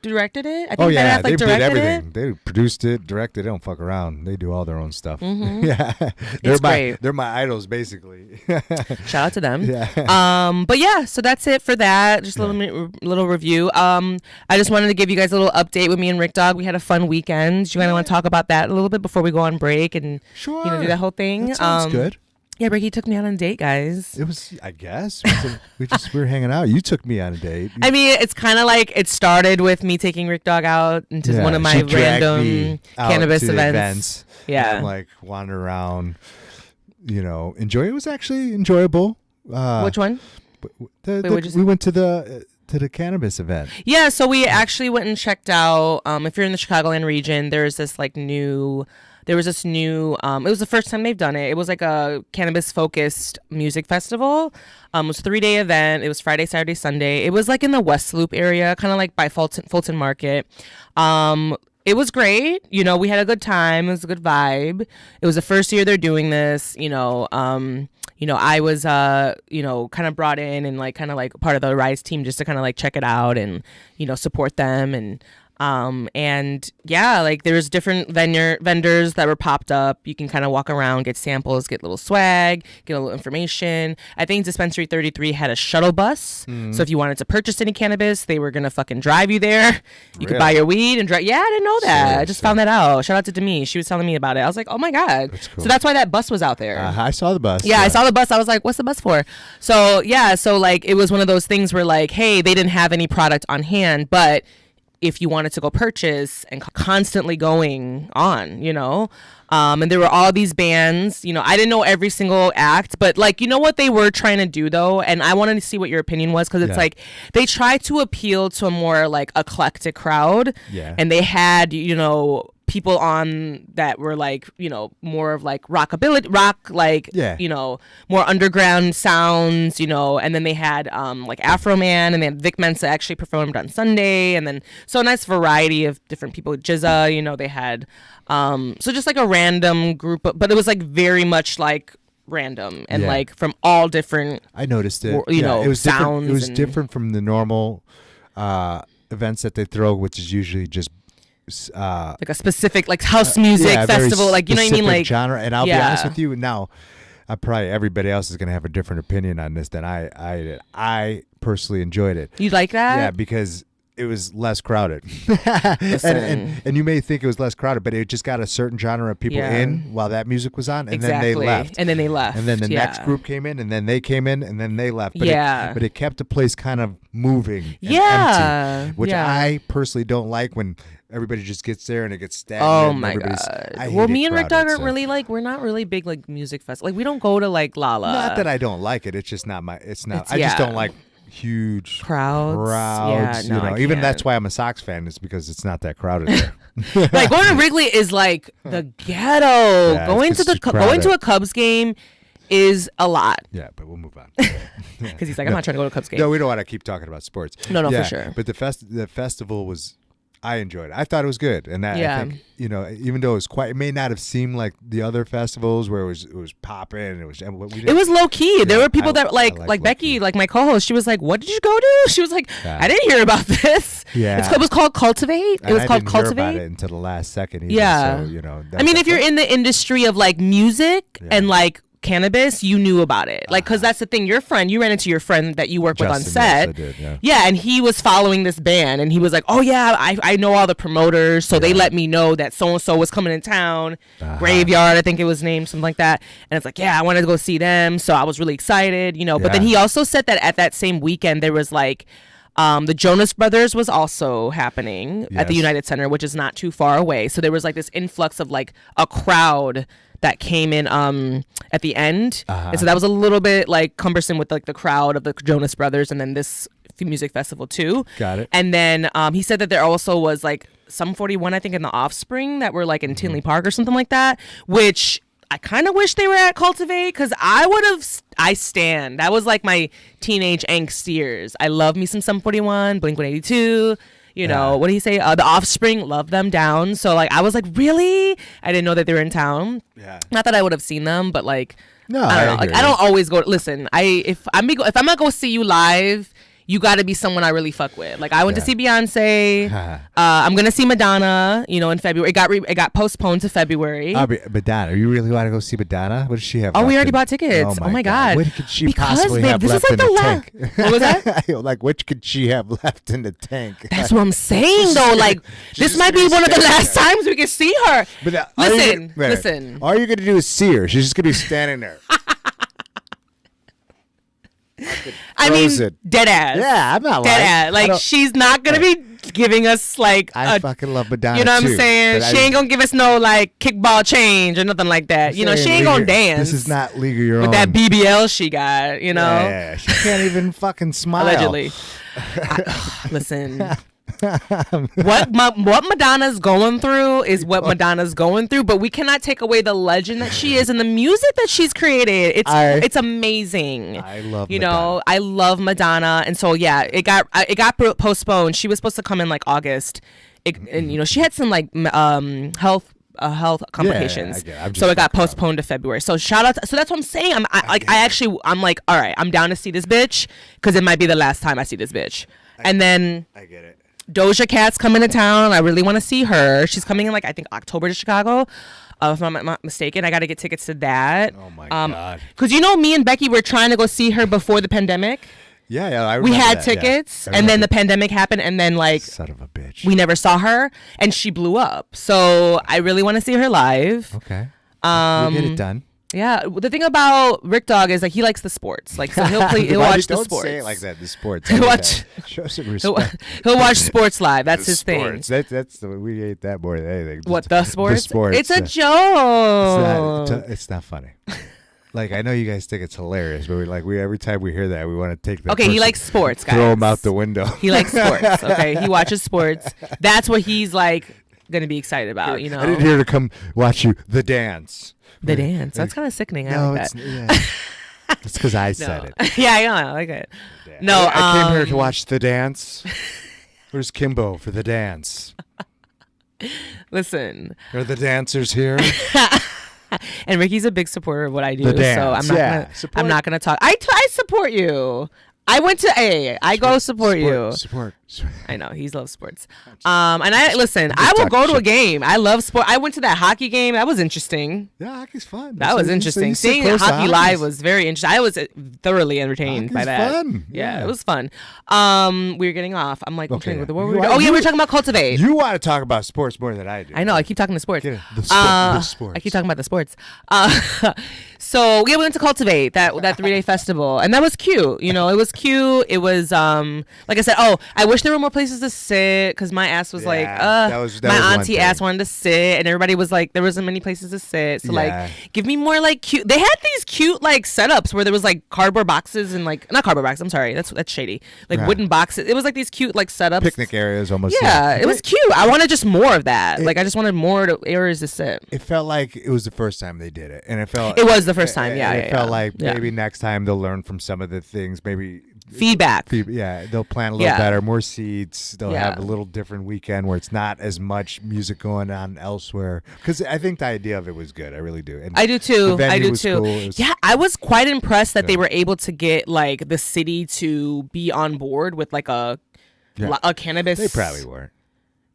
directed it. I think Ben Affleck they did everything. They produced it, directed. They don't fuck around. They do all their own stuff. Mm-hmm. Yeah, they're my idols basically. Shout out to them. Yeah. But yeah, so that's it for that. Just a little review. I just wanted to give you guys a little update with me and RickDog. We had a fun weekend. Do you want to talk about that a little bit before we go on break and sure, do that whole thing? That sounds good. Yeah, Ricky took me on a date, guys. It was, I guess, we were hanging out. You took me on a date. I mean, it's kind of like it started with me taking RickDog out into one of my random cannabis events. Yeah, and like wander around, enjoy. It was actually enjoyable. Which one? We went to the cannabis event. Yeah, so we actually went and checked out. If you're in the Chicagoland region, there was this new. It was the first time they've done it. It was like a cannabis focused music festival. It was a 3-day event. It was Friday, Saturday, Sunday. It was like in the West Loop area, kind of like by Fulton Market. It was great. We had a good time. It was a good vibe. It was the first year they're doing this. I was, kind of brought in and like kind of like part of the Rise team just to kind of like check it out and, support them. And like there's different vendors that were popped up. You can kind of walk around, get samples, get a little swag, get a little information. I think Dispensary 33 had a shuttle bus. So if you wanted to purchase any cannabis, they were going to fucking drive you there. You could buy your weed and drive. Yeah, I didn't know that. I just found that out. Shout out to Demi. She was telling me about it. I was like, oh my God. That's cool. So that's why that bus was out there. I saw the bus. Yeah, I saw the bus. I was like, what's the bus for? So like it was one of those things where like, hey, they didn't have any product on hand, but if you wanted to go purchase and constantly going on, and there were all these bands, I didn't know every single act, but like, what they were trying to do though, and I wanted to see what your opinion was, because it's like they tried to appeal to a more like eclectic crowd, and they had, people on that were like, more of like rock, like, more underground sounds, and then they had like Afro Man, and then Vic Mensa actually performed on Sunday, and then so a nice variety of different people. Jizza, they had so just like a random group, but it was like very much like random and like from all different. I noticed it. It was sounds. Different. It was different from the normal events that they throw, which is usually just like a specific like house music festival, like, you know what I mean, like genre. And I'll be honest with you now, probably everybody else is going to have a different opinion on this than I did. I personally enjoyed it. You like that? Yeah, because it was less crowded. Listen. and you may think it was less crowded, but it just got a certain genre of people in while that music was on, and then they left. And then they left. And then the next group came in, and then they came in, and then they left. But but it kept the place kind of moving and empty, which I personally don't like when everybody just gets there and it gets stagnant. Oh my God. Well, me and RickDog aren't really like, we're not really big like music festival. Like we don't go to like Lala. Not that I don't like it. It's just not my, I just don't like huge crowds. Yeah, no, even that's why I'm a Sox fan, is because it's not that crowded there. Like going to Wrigley is like the ghetto. Yeah, going to a Cubs game is a lot. Yeah, but we'll move on. Because he's like, I'm not trying to go to a Cubs game. No, we don't want to keep talking about sports. No, for sure. But the festival was, I enjoyed it. I thought it was good, and that I think, even though it was quiet, it may not have seemed like the other festivals where it was popping. It was low key. There were people that like Becky, like my co-host. She was like, "What did you go to?" She was like, "I didn't hear about this." Yeah, it was called Cultivate. And I didn't hear about it until the last second. Either, yeah, so, I mean, if you're in the industry of like music and like cannabis, you knew about it, like, because that's the thing. You ran into your friend that you work with on set. Yes, I did, and he was following this band, and he was like, "Oh yeah, I know all the promoters, so they let me know that so and so was coming in town. Graveyard, I think it was named, something like that." And it's like, yeah, I wanted to go see them, so I was really excited, But then he also said that at that same weekend there was like, the Jonas Brothers was also happening at the United Center, which is not too far away. So there was like this influx of like a crowd that came in at the end. And so that was a little bit like cumbersome with like the crowd of the Jonas Brothers and then this music festival too. Got it. And then he said that there also was like some 41, I think, in the Offspring that were like in Tinley Park or something like that, which I kind of wish they were at Cultivate, because I stand. That was like my teenage angst years. I love me some Sum 41, Blink-182. What do you say? The Offspring, love them down. So like I was like, really? I didn't know that they were in town. Yeah. Not that I would have seen them, but like, no, I don't know. Like I don't always go. Listen, if I'm gonna go see you live, you got to be someone I really fuck with. Like I went to see Beyonce. I'm gonna see Madonna. In February. It got postponed to February. Madonna. You really want to go see Madonna? What does she have? Oh, we already bought tickets. Oh my God. What could she possibly have left in the tank? What was that? Like, what could she have left in the tank? That's what I'm saying, though. Like, this might be one of the last times we can see her. But listen. All you're gonna do is see her. She's just gonna be standing there. I mean, dead ass. Yeah, I'm not lying. Dead ass. Like, she's not going to be giving us, like... I fucking love Madonna, you know what too, I'm saying? She ain't going to give us no, like, kickball change or nothing like that. She ain't going to dance. This is not League of Your Own. With that BBL she got, Yeah, she can't even fucking smile. Allegedly. Listen... what Madonna's going through is what Madonna's going through, but we cannot take away the legend that she is and the music that she's created. It's amazing. I love Madonna. I love Madonna, and so it got postponed. She was supposed to come in like August, and she had some like health complications, so it got postponed to February. So shout out so that's what I'm saying. I'm like, all right, I'm down to see this bitch because it might be the last time I see this bitch. And then I get it. Doja Cat's coming to town. I really want to see her. She's coming in like I think October to Chicago. If I'm not mistaken, I got to get tickets to that. Oh my God! Because me and Becky were trying to go see her before the pandemic. Yeah, I remember we had that. tickets, and then the pandemic happened, and then like son of a bitch, we never saw her, and she blew up. So I really want to see her live. Okay, we'll get it done. Yeah, the thing about RickDog is like he likes the sports. Like so he'll watch the sports. Don't say it like that. The sports. Show some respect. He'll watch sports live. That's his sports. thing. That's we hate that more than anything. What the sports? The sports. It's a joke. It's not funny. Like I know you guys think it's hilarious, but we every time we hear that we want to take that. Okay, he likes sports, guys. Throw him out the window. He likes sports. Okay, he watches sports. That's what he's like gonna be excited about. I didn't hear to come watch you the dance. The dance. That's kind of sickening. I like that. Yeah. It's because I said it. Yeah, I like it. No, I came here to watch the dance. Where's Kimbo for the dance? Listen. Are the dancers here? And Ricky's a big supporter of what I do, the dance. So I'm not gonna talk. I support you. I went to A. I go support you. Support. I know he loves sports. And I will talking go to a shit. game. I love sport. I went to that hockey game. That was interesting. Yeah, hockey's fun. That was interesting. Seeing hockey live was very interesting. I was thoroughly entertained by that. Fun. Yeah, it was fun. We were getting off. I'm like, Okay, what yeah. were we doing? Oh yeah, we were talking about Cultivate. You want to talk about sports more than I do. I know. I keep talking to sports. Get it. The sports. I keep talking about the sports. So we went to Cultivate that 3-day festival, and that was cute. You know, it was cute. It was like I said. Oh, I wish there were more places to sit because my ass was like, that was my one auntie thing. ass wanted to sit, and everybody was like, there wasn't many places to sit. So Yeah. like, give me more like cute. They had these cute like setups where there was like cardboard boxes and like not cardboard boxes. I'm sorry, that's shady. Like Yeah. wooden boxes. It was like these cute like setups. Picnic areas almost. Yeah, it was cute. I wanted just more of that. Like I just wanted more areas to sit. It felt like it was the first time they did it, and it felt. It was the first time. Yeah, It yeah, felt yeah. like Yeah. maybe next time they'll learn from some of the things. Maybe Feedback. Yeah, they'll plan a little Yeah. better, more seats. They'll Yeah. have a little different weekend where it's not as much music going on elsewhere. Because I think the idea of it was good. I really do. And I do too. the I venue do was too. cool. It was- Yeah, I was quite impressed that they Yeah. were able to get like the city to be on board with like a cannabis. They probably weren't.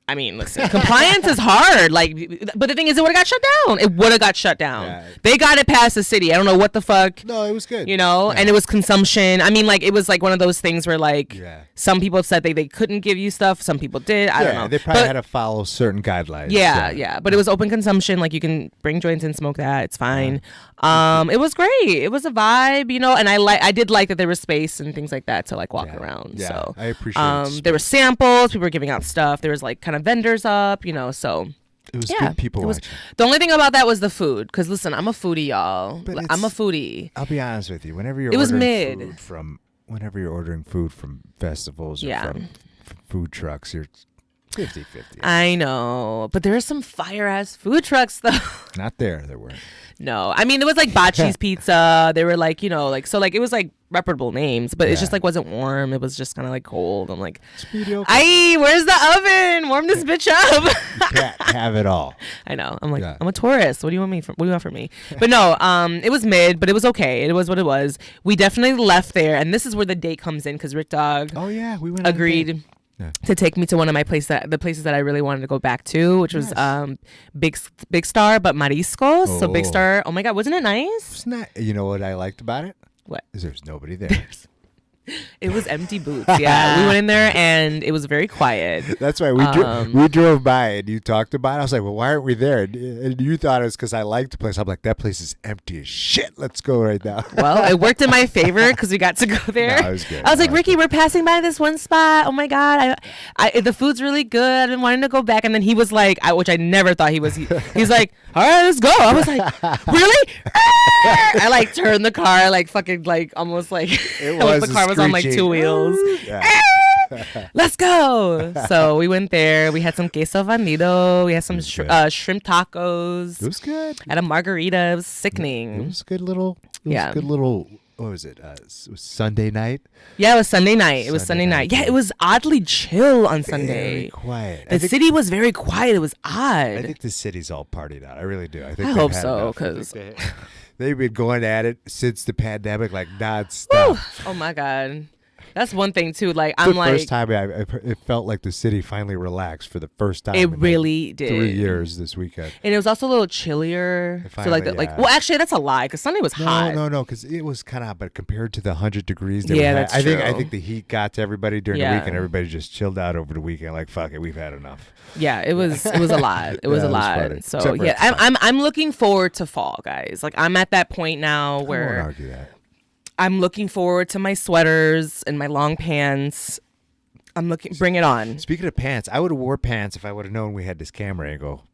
I mean, listen, compliance is hard. Like, but the thing is, it would have got shut down. It would have got shut down. Yeah. They got it past the city. I don't know what the fuck. No, it was good. You know, Yeah. and it was consumption. I mean, like it was like one of those things where like Yeah. some people said they couldn't give you stuff. Some people did. I don't know. They probably But- had to follow certain guidelines. yeah. But it was open consumption. Like you can bring joints and smoke that. It's fine. It was great. It was a vibe, you know. And I did like that there was space and things like that to like walk Yeah. around. Yeah, So I appreciate there were samples. People were giving out stuff. There was like kind of vendors up, you know. So It was yeah, good people it was. watching. The only thing about that was the food. Because listen, I'm a foodie, y'all. But I'm a it's- foodie. I'll be honest with you. Whenever you're It was ordering mid. food from, whenever you're ordering food from festivals or Yeah. from food trucks, you're 50-50. I know, but there are some fire ass food trucks though. Not there. There weren't. No, I mean, there was like Bocce's Pizza. They were like, you know, like, so like it was like reputable names, but it just Yeah. like wasn't warm. It was just kind of like cold. I'm like, It's mediocre. where's the oven? Warm this bitch up. Can't have it all. I know. I'm like, Yeah. I'm a tourist. What do you want what do you want from me? But no, it was mid, but it was okay. It was what it was. We definitely left there, and this is where the date comes in because RickDog Oh yeah, we went on a date. agreed. Yeah. To take me to one of the places that I really wanted to go back to, which was Nice. Big Star, but Mariscos. So Big Oh. Star. Oh my God, wasn't it nice? It's not. You know what I liked about it? What? Is there's nobody there. It was empty booths. Yeah, we went in there and it was very quiet. That's why we drove by and you talked about it. I was like, well, why aren't we there? And you thought it was because I liked the place. I'm like, that place is empty as shit. Let's go right now. Well, it worked in my favor because we got to go there. No, it was good. I was like, I liked Ricky, we're passing by this one spot. Oh my God, the food's really good. I've been wanting to go back. And then he was like, which I never thought he was. He's like, all right, let's go. I was like, really? I like turned the car, like fucking, like almost like was the car was on like screeching. 2 wheels. Yeah. Let's go. So we went there. We had some queso bandido. We had some shrimp tacos. It was good. Had a margarita. It was It sickening. was good little. Yeah. Good little. What was it? It was Sunday night. Yeah, it was Sunday night. It was Sunday Sunday night, night. Yeah, yeah. it was oddly chill on Very Sunday. quiet. The city was very quiet. It was I odd. think the city's all partied out. I really do. I think I they've hope had so, enough. I think 'cause- they've been going at it since the pandemic, like nonstop. Oh my God. That's one thing too. Like The I'm like, first time it felt like the city finally relaxed for the first time. it in, like, really did. 3 years this weekend. And it was also a little chillier. It So like, finally, like, yeah. well, actually, that's a lie because Sunday was hot. No, because it was kind of hot, but compared to the 100 degrees, Yeah, that's I true. think the heat got to everybody during the Yeah. week, and everybody just chilled out over the weekend. Like, fuck it, we've had enough. Yeah, it was a lot. It was Yeah, a it was lot. funny. So Except for yeah, it's fun. I'm looking forward to fall, guys. Like I'm at that point now I won't where argue that. I'm looking forward to my sweaters and my long pants. Bring it on. Speaking of pants, I would have wore pants if I would have known we had this camera angle.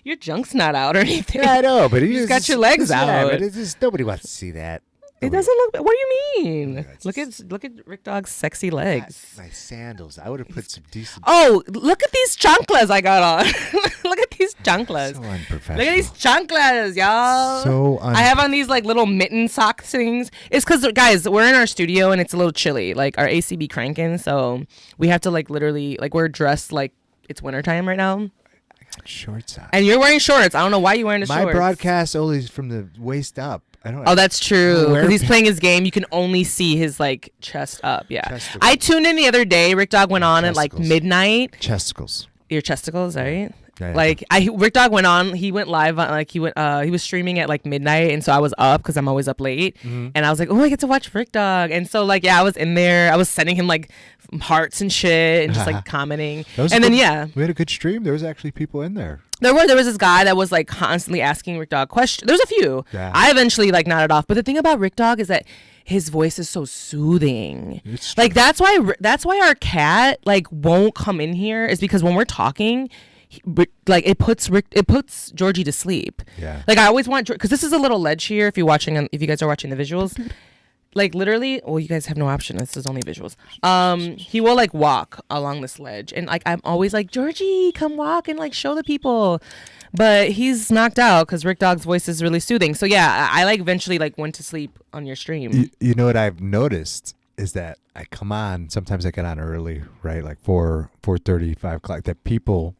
Your junk's not out or anything. Yeah, I know, but You just got your legs Yeah, out. but it's just, nobody wants to see that. It Nobody- doesn't look. What do you mean? it's Look at RickDog's sexy legs. My sandals. I would have put some decent. Oh, look at these chanclas I got on. Look at these chanclas. So unprofessional. Look at these chanclas, y'all. So I have on these like little mitten sock things. It's because guys, we're in our studio and it's a little chilly. Like our AC be cranking, so we have to like literally like we're dressed like it's wintertime right now. shorts on. And you're wearing shorts. I don't know why you're wearing the My shorts. broadcast only is from the waist up. I don't. Oh, that's true. Where- Because he's playing his game, you can only see his like chest up. Yeah. Testicles. I tuned in the other day. RickDog went on at like Testicles. midnight. Chesticles. Your chesticles, right? Yeah, yeah. Like RickDog went on. He went live on like he was streaming at like midnight, and so I was up because I'm always up late, Mm-hmm. and I was like, oh, I get to watch RickDog, and so like I was in there. I was sending him like hearts and shit, and just like commenting, That was and a then good- we had a good stream. There was actually people in there. There was this guy that was like constantly asking RickDog questions. There's a few. Yeah. I eventually like nodded off. But the thing about RickDog is that his voice is so soothing. It's Like true. that's why our cat like won't come in here is because when we're talking, like it puts Georgie to sleep. Yeah. Like I always want because this is a little ledge here. If you guys are watching the visuals. Like literally, well, you guys have no option. This is only visuals. He will like walk along this ledge, and like I'm always like, Georgie, come walk and like show the people, but he's knocked out because RickDog's voice is really soothing. So yeah, I like eventually like went to sleep on your stream. You know what I've noticed is that I come on. Sometimes I get on early, right? Like 4:30, 5 o'clock. That people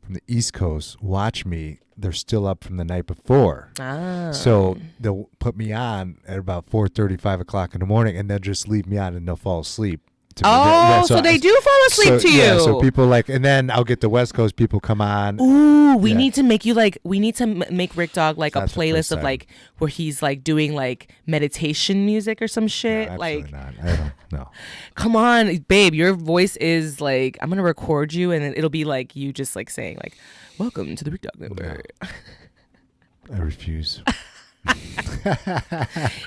from the East Coast watch me. They're still up from the night before. So they'll put me on at about 4:30, 5 o'clock in the morning, and they'll just leave me on, and they'll fall asleep. to me. Oh, so they do fall asleep to you. Yeah, so people like, and then I'll get the West Coast people come on. Ooh, we Yeah. need to make you like, we need to make RickDog like That's a the playlist first of time. like where he's like doing like meditation music or some shit. No, like, absolutely not. I don't know. come on, babe, your voice is like, I'm gonna record you and it'll be like you just like saying like, welcome to the RickDog Network. I refuse.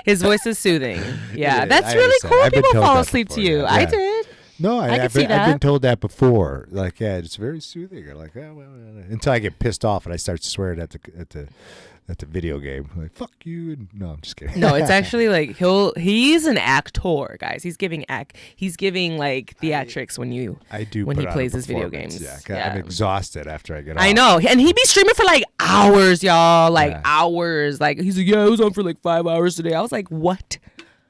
His voice is soothing. Yeah, Yeah, that's I really understand. cool. I've been People told fall that asleep before, to you. yeah. I Yeah. did. No, I can I've see been, I've been that. told that before. Like, yeah, it's very soothing. I'm like, oh, well, until I get pissed off and I start swearing at the video game. Like, fuck you. And, no, I'm just kidding. No, it's actually like he's an actor, guys. He's giving like theatrics when I do when put he on a plays his video performance, games. Yeah, 'cause I'm exhausted after I get off. I know, and he'd be streaming for like hours, y'all, like Yeah. hours. Like he's like, yeah, I was on for like 5 hours today. I was like, what?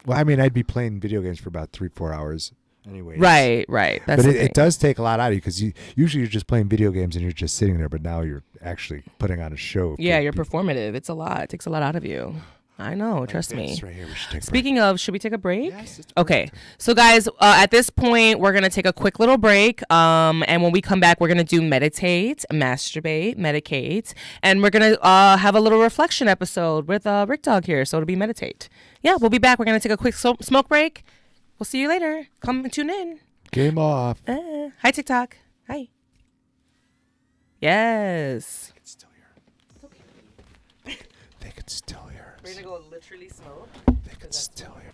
Well, I mean, I'd be playing video games for about 3-4 hours anyway. Right. That's But the thing. it does take a lot out of you because usually you're just playing video games and you're just sitting there, but now you're actually putting on a show. Yeah, for you're people. performative. It's a lot. It takes a lot out of you. I know. Trust me. This right here, we should take a break. Speaking of, should we take a break? Yes, it's Okay. break time. So guys, at this point, we're gonna take a quick little break. And when we come back, we're gonna do meditate, masturbate, medicate, and we're gonna have a little reflection episode with RickDog here. So it'll be meditate. Yeah, we'll be back. We're gonna take a quick smoke break. We'll see you later. Come and tune in. Game off. Hi TikTok. Hi. Yes. It's still here. They could still hear us. go literally smoke. They could still hear.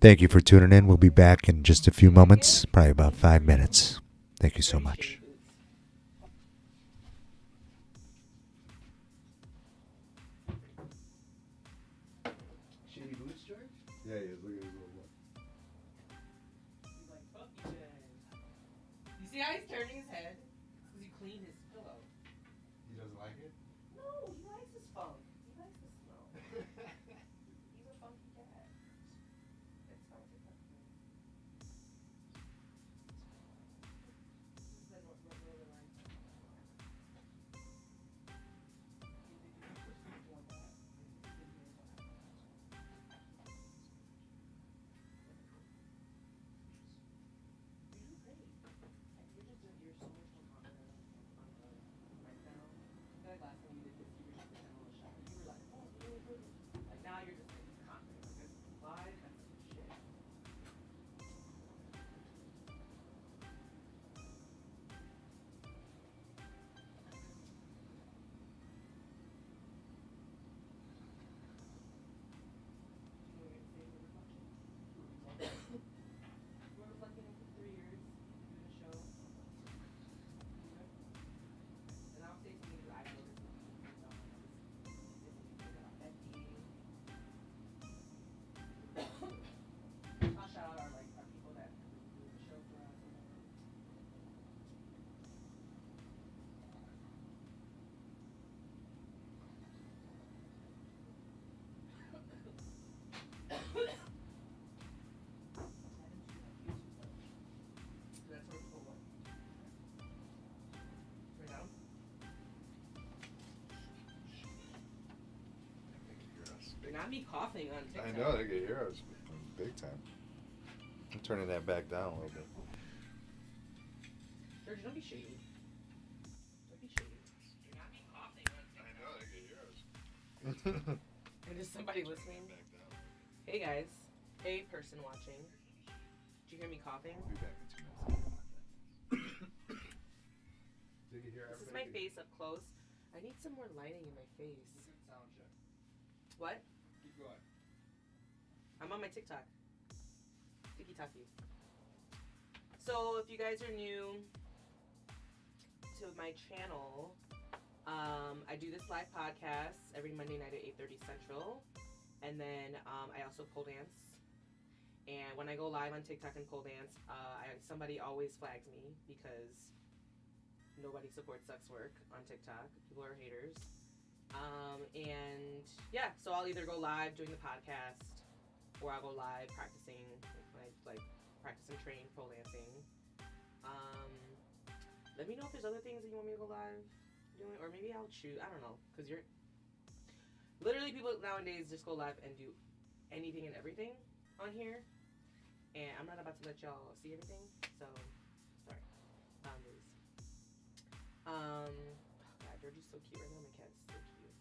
Thank you for tuning in. We'll be back in just a few moments, probably about 5 minutes. Thank you so much. Yeah, You see how he's turning his head? Because he cleaned his pillow. He doesn't like it? No, he likes his funk. He likes the smell. He's a funky cat. It's fine. He's like, what the line? Not me coughing on TikTok. I know, they get heroes big time. I'm turning that back down a little bit. George, don't be shady. Don't be shady. You're not me coughing on TikTok. I know, they get heroes. And is somebody listening? Hey guys. Hey person watching. Did you hear me coughing? We'll be back in 2 minutes. Did you hear This is my face up close. I need some more lighting in my face. Sound check. What? Keep going. I'm on my TikTok. Tiki-taki. So if you guys are new to my channel, I do this live podcast every Monday night at 8:30 Central. And then I also pole dance. And when I go live on TikTok and pole dance, somebody always flags me because nobody supports sex work on TikTok. People are haters. And yeah, so I'll either go live doing the podcast or I'll go live practicing, like practice and train pole dancing. Let me know if there's other things that you want me to go live doing, or maybe I'll choose. I don't know, because you're literally people nowadays just go live and do anything and everything on here, and I'm not about to let y'all see everything. So sorry, boundaries. Oh God, Georgie's so cute right now. My cat's so cute.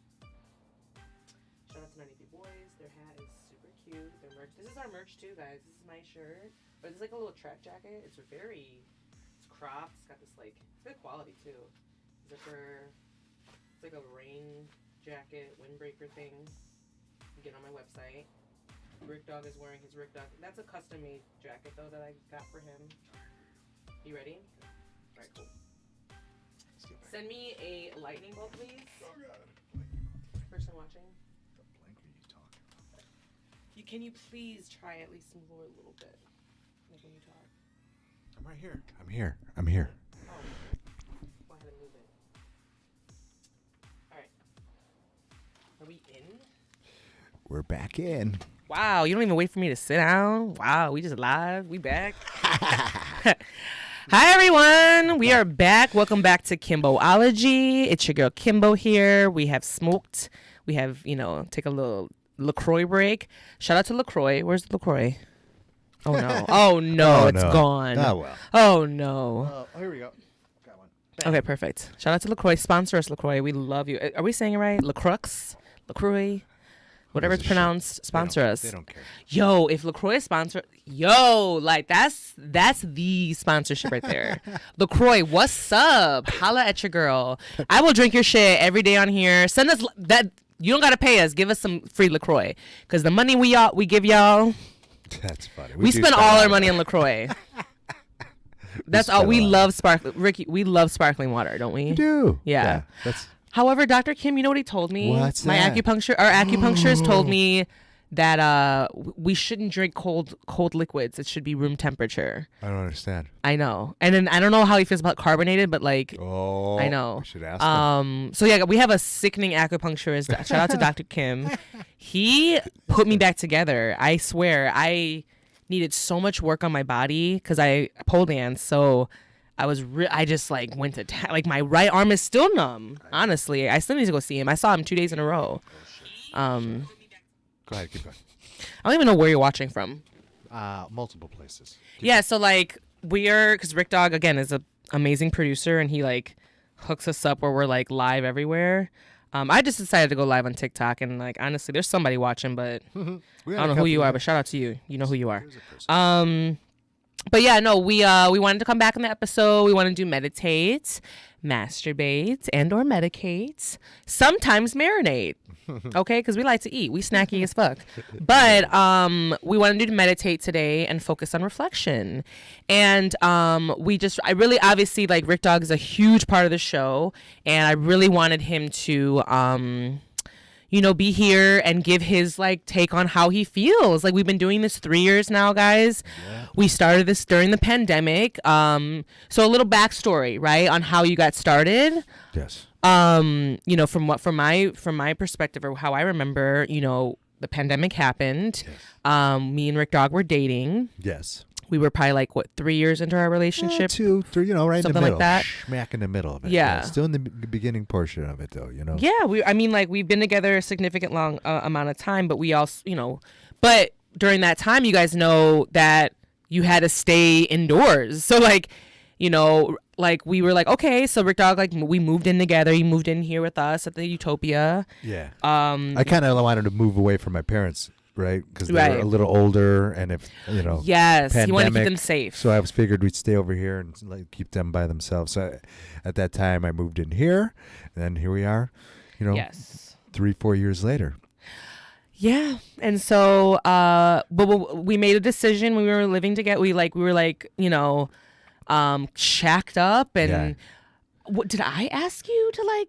Shout out to 93 Boys. Their hat is super cute. Their merch. This is our merch too, guys. This is my shirt, but it's like a little track jacket. It's cropped. It's got this like, it's good quality too. Zipper. It's like a rain jacket, windbreaker thing. You get on my website. RickDog is wearing his RickDog. That's a custom made jacket though that I got for him. You ready? Alright, cool. Send me a lightning bolt, please. Oh God. Person watching. What blank are you talking about? Can you please try at least move over a little bit, like when you talk? I'm right here. I'm here. Oh, go ahead and move it. All right. Are we in? We're back in. Wow, you don't even wait for me to sit down. Wow, we just live. We back. Hi, everyone. We are back. Welcome back to Kimbology. It's your girl Kimbo here. We have smoked. We have, take a little LaCroix break. Shout out to LaCroix. Where's the LaCroix? Oh, no. Oh, no. It's gone. Oh, well. Oh, no. Oh, here we go. Got one. Okay, perfect. Shout out to LaCroix. Sponsor us, LaCroix. We love you. Are we saying it right? LaCroix? Whatever it's pronounced, sponsor us. They don't care. Yo, if LaCroix sponsor, like that's the sponsorship right there. LaCroix, what's up? Holla at your girl. I will drink your shit every day on here. Send us that. You don't gotta pay us. Give us some free LaCroix, because the money we give y'all. That's funny. We spend all our money on LaCroix. That's all. We love sparkling. Ricky, we love sparkling water, don't we? You do. Yeah. That's. However, Dr. Kim, you know what he told me? What's My that? acupuncturist told me that we shouldn't drink cold liquids. It should be room temperature. I don't understand. I know. And then I don't know how he feels about carbonated, but like Oh. I know. We should ask him. So yeah, we have a sickening acupuncturist. Shout out to Dr. Kim. He put me back together. I swear. I needed so much work on my body because I pole dance. So I just like went to like my right arm is still numb. Honestly, I still need to go see him. I saw him 2 days in a row. Go ahead, keep going. I don't even know where you're watching from. Multiple places. Yeah, so like because RickDog again is an amazing producer and he like hooks us up where we're like live everywhere. I just decided to go live on TikTok and like honestly, there's somebody watching, but I don't know who you are. But shout out to you. You know who you are. But yeah, no, we wanted to come back on the episode. We want to do meditate, masturbate, and or medicate. Sometimes marinate. Okay, because we like to eat. We snacky as fuck. But we wanted to meditate today and focus on reflection. And I really obviously like RickDog is a huge part of the show, and I really wanted him to be here and give his like take on how he feels. Like we've been doing this 3 years now, guys. Yeah. We started this during the pandemic. So a little backstory, right, on how you got started. Yes. From my perspective or how I remember, the pandemic happened. Me and RickDog were dating. Yes. We were probably like 3 years into our relationship. 2, 3, right Something in the middle. like that. Smack in the middle of it. Yeah. Still in the beginning portion of it, though, Yeah, we've been together a significant long amount of time, but we also, but during that time, you guys know that you had to stay indoors. So we were like, okay, so RickDog, we moved in together. He moved in here with us at the Utopia. Yeah. I kind of wanted to move away from my parents, right? Because they were a little older, and if yes, pandemic, he wanted to keep them safe. So I figured we'd stay over here and keep them by themselves. So at that time, I moved in here, and then here we are. Yes. 3-4 years later. Yeah, and so but we made a decision when we were living together. We were shacked up, and what did I ask you to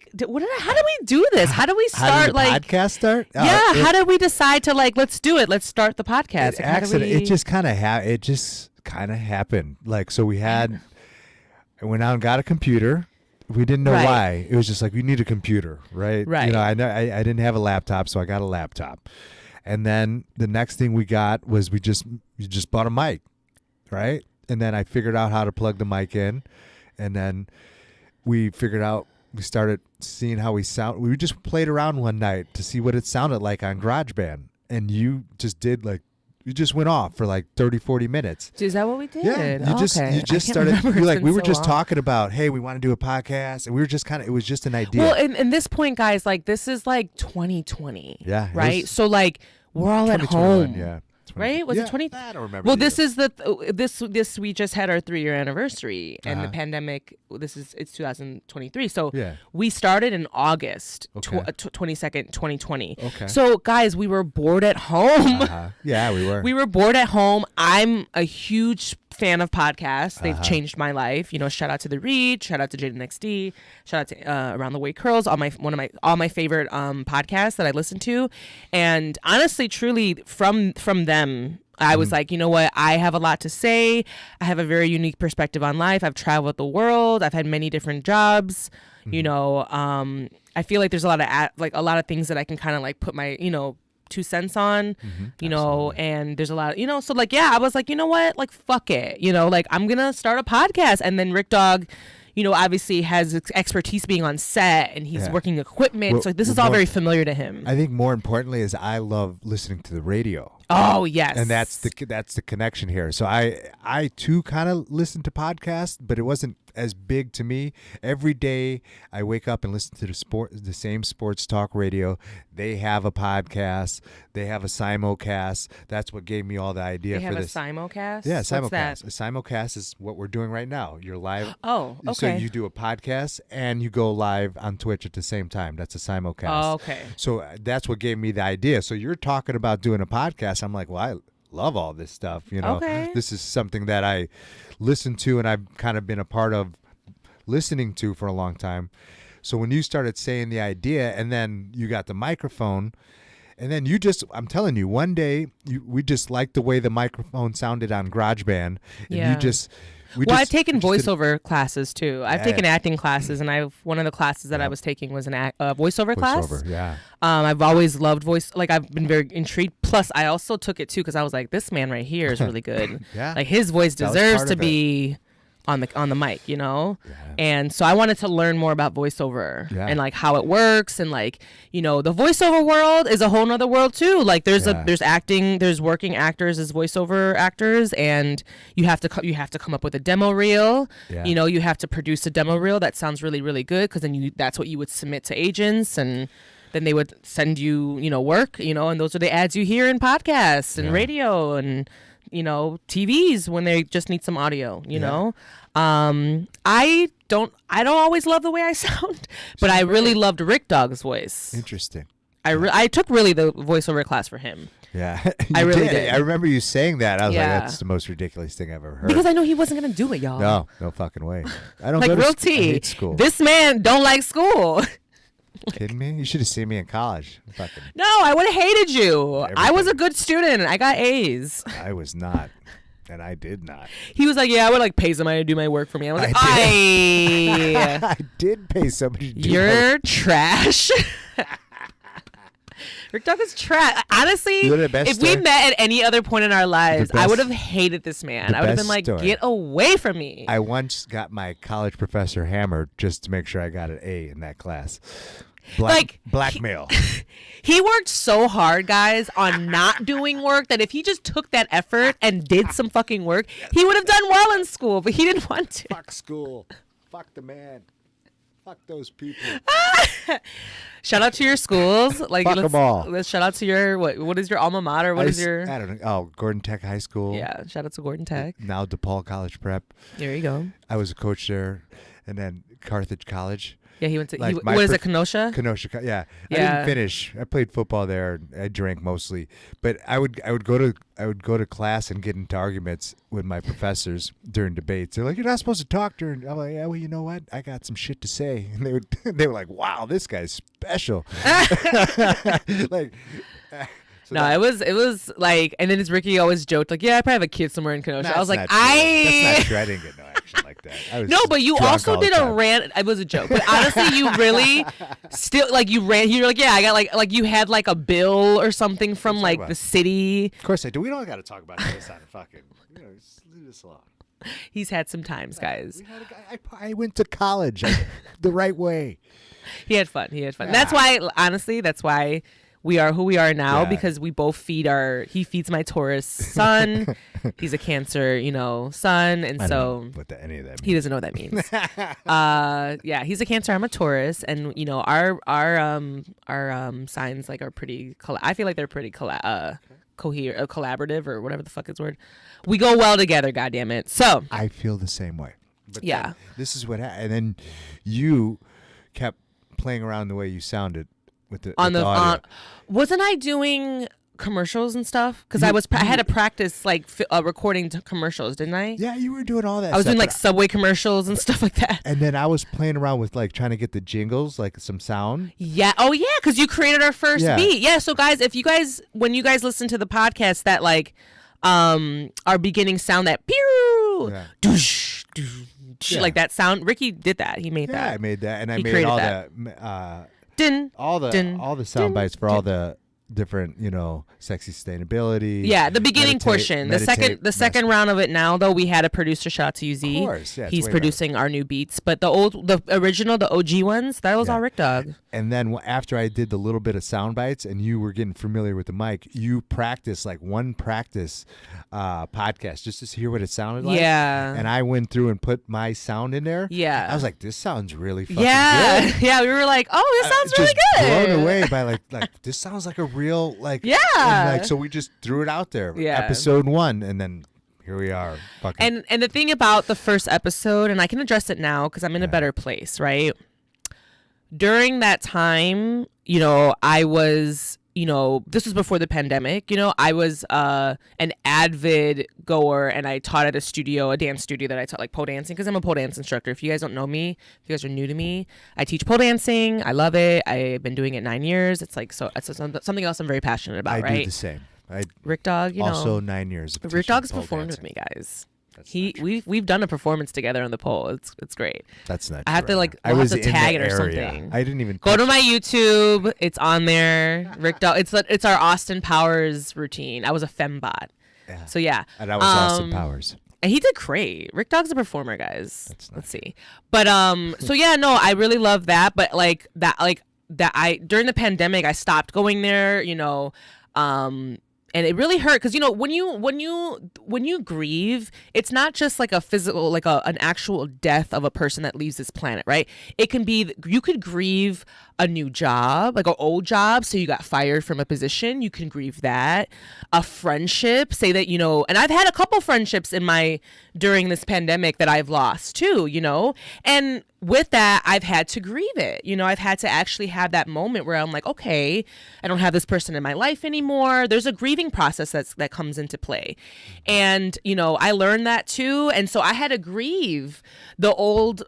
how did we do this? How did we start? How did the podcast start? How did we decide to let's do it? Let's start the podcast. It just kind of happened. So we I went out and got a computer. We didn't know why. It was just we need a computer, right? Right. I didn't have a laptop, so I got a laptop. And then the next thing we got was we just bought a mic, right? And then I figured out how to plug the mic in, and then we started seeing how we sound. We just played around one night to see what it sounded like on GarageBand, and you just did you just went off for 30, 40 minutes. Is that what we did? Yeah. You just started. We were just talking about, hey, we want to do a podcast, and we were just it was just an idea. Well, and this point, guys, this is 2020. Yeah. Right. So we're all at home. Yeah. Right? Was it 20? I don't remember. Well, this is this we just had our 3-year anniversary, and the pandemic. It's 2023. So we started in August 22nd, 2020. Okay. So guys, we were bored at home. Yeah, we were. We were bored at home. I'm a huge fan of podcasts. They've changed my life. Shout out to The Read, shout out to Jaden XD, shout out to Around the Way Curls, all my favorite podcasts that I listen to. And honestly, truly, from them, I was like, you know what? I have a lot to say. I have a very unique perspective on life. I've traveled the world. I've had many different jobs. I feel like there's a lot of things that I can kind of put my 2 cents on, and there's a lot of, so I was like, you know what, fuck it, I'm gonna start a podcast. And then RickDog, obviously has expertise being on set, and he's working equipment, so this is all very familiar to him. I think more importantly is I love listening to the radio. Oh yes, and that's the connection here. So I too kind of listen to podcasts, but it wasn't as big to me. Every day I wake up and listen to the same sports talk radio. They have a podcast. They have a simulcast. That's what gave me all the idea for this. They have a simulcast? Yeah, What's simulcast. that? A simulcast is what we're doing right now. You're live. Oh, okay. So you do a podcast and you go live on Twitch at the same time. That's a simulcast. Oh, okay. So that's what gave me the idea. So you're talking about doing a podcast. I'm like, well, I love all this stuff. Okay. This is something that I listen to and I've kind of been a part of listening to for a long time. So when you started saying the idea and then you got the microphone and then I'm telling you, one day we just liked the way the microphone sounded on GarageBand. And I've taken voiceover classes too. I've taken acting classes, and one of the classes that I was taking was an voiceover class. Yeah. I've always loved voice. I've been very intrigued. Plus, I also took it too because I was like, this man right here is really good. Yeah. His voice deserves to be on the mic, And so I wanted to learn more about voiceover and how it works, and the voiceover world is a whole nother world too. There's acting, there's working actors as voiceover actors, and you have to come up with a demo reel. Yeah. You have to produce a demo reel that sounds really, really good, because then that's what you would submit to agents, and then they would send you work, and those are the ads you hear in podcasts and radio and TVs when they just need some audio, know. I don't always love the way I sound, but I really loved RickDog's voice. Interesting. I took really the voiceover class for him. Yeah. I really did. I remember you saying that. I was like, that's the most ridiculous thing I've ever heard. Because I know he wasn't going to do it, y'all. No fucking way. I don't go to real tea. I hate school. This man don't like school. Kidding me? You should have seen me in college. No, I would have hated you. Everything. I was a good student. I got A's. I was not. And I did not. He was like, yeah, I would pay somebody to do my work for me. I was like, I did pay somebody to do You're trash. RickDog is trash. Honestly, You know the best if we story? met at any other point in our lives, I best- would have hated this man. the I would have been best like, story. get away from me. I once got my college professor hammered just to make sure I got an A in that class. Blackmail. He worked so hard, guys, on not doing work that if he just took that effort and did some fucking work, he would have done well in school, but he didn't want to. Fuck school. Fuck the man. Fuck those people. Shout out to your schools. Like, Fuck 'em all. Let's shout out to your, what is your alma mater? What is your, I don't know. Oh, Gordon Tech High School. yeah, shout out to Gordon Tech. Now DePaul College Prep. There you go. I was a coach there, and then Carthage College. Yeah, he went to, Like my what is it, prof- Kenosha? Kenosha, yeah. I Yeah. didn't finish. I played football there. I drank mostly, but I would go to class and get into arguments with my professors during debates. They're like, "You're not supposed to talk during." I'm like, "Yeah, well, you know what? I got some shit to say." And they were like, "Wow, this guy's special." Like. So No, that- it was like, and then his Ricky always joked like, "Yeah, I probably have a kid somewhere in Kenosha." I was like, That's not true. I didn't get no action like that. I was No, but you drunk also all the did a time. rant. It was a joke, but honestly, you really still like you ran. You're like, yeah, I got like you had like a bill or something from talk like about? the city. Of course I do. We don't got to talk about this on fucking. Just leave this alone. He's had some times, guys. We had a guy, I went to college the right way. He had fun. That's why, honestly, that's why we are who we are now, Yeah. because we both he feeds my Taurus son. He's a Cancer, son, and I so. don't know what any of that means. He doesn't know what that means. Yeah, he's a Cancer. I'm a Taurus, and our signs like are pretty. I feel like they're pretty collaborative or whatever the fuck is word. We go well together. Goddamn it. So I feel the same way. But Yeah. then this is what happened. And then you kept playing around the way you sounded with the audio. Wasn't I doing commercials and stuff? Because I had to practice like recording commercials, didn't I? Yeah, you were doing all that. I was stuff, doing like but- Subway commercials and stuff like that. And then I was playing around with like trying to get the jingles, like some sound. Yeah. Oh, yeah. Because you created our first Yeah. beat. Yeah. So, guys, when you guys listen to the podcast, that like, our beginning sound, that pew, Yeah. doosh, doosh, Yeah. like that sound. Ricky did that. He made Yeah, that. I made that, and I He made created all that. Din. the Din, sound din, bites for all the different, sexy sustainability. Yeah, the beginning meditate- portion. The second meditate, round of it now, though, we had a producer, shout out to UZ. Of course, yeah, it's He's way producing our new beats. But the original, the OG ones, that was Yeah. all RickDog. And then after I did the little bit of sound bites and you were getting familiar with the mic, you practiced like one practice podcast just to hear what it sounded like. Yeah. And I went through and put my sound in there. Yeah. I was like, this sounds really fucking Yeah. good. Yeah, we were like, oh, this sounds really Just good. blown away by like this sounds like a real Yeah. and, like, so we just threw it out there. Yeah. Episode 1, and then here we are. Fucking And the thing about the first episode, and I can address it now because I'm in a better place, right? During that time, I was, this was before the pandemic, I was an avid goer, and I taught at a dance studio that I taught like pole dancing, because I'm a pole dance instructor. If you guys don't know me, if you guys are new to me, I teach pole dancing. I love it. I've been doing it 9 years. It's like, so it's something else I'm very passionate about, I right? do the same. I RickDog, also 9 years. Of teaching RickDog's pole performed dancing. with me, guys. That's not true. We've done a performance together on the pole. It's great. That's not. I have true. to like I we'll was have to in tag the it or area. something. I didn't even Go to touch my YouTube. It's on there. RickDog. It's our Austin Powers routine. I was a fembot. Yeah. So yeah. And I was Austin Powers. And he did great. RickDog's a performer, guys. That's Let's see. But so yeah, no, I really love that. But during the pandemic, I stopped going there. And it really hurt because when you grieve, it's not just like a physical, like an actual death of a person that leaves this planet, right? It can be, you could grieve a new job, like an old job, so you got fired from a position. You can grieve that. A friendship, say that and I've had a couple friendships during this pandemic that I've lost too, and with that, I've had to grieve it. I've had to actually have that moment where I'm like, okay, I don't have this person in my life anymore. There's a grieving process that comes into play. And, I learned that too. And so I had to grieve the old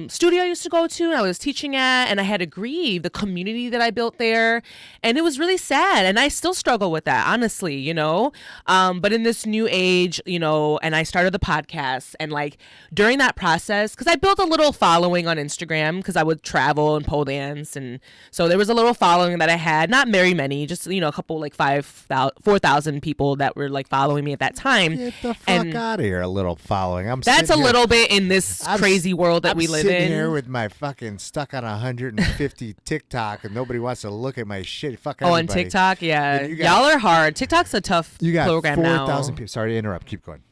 studio I used to go to and I was teaching at, and I had to grieve the community that I built there. And it was really sad. And I still struggle with that, honestly, but in this new age, and I started the podcast, and like during that process, because I built a little following following on Instagram because I would travel and pole dance, and so there was a little following that I had. Not very many, just a couple, like 4,000 people that were like following me at that time. Get the fuck out of here! A little following. That's a little bit in this crazy world that we live in. I'm sitting here with my fucking stuck on 150 TikTok, and nobody wants to look at my shit. Fuck everybody. On TikTok, yeah, y'all are hard. TikTok's a tough program now. 4,000 people. Sorry to interrupt. Keep going.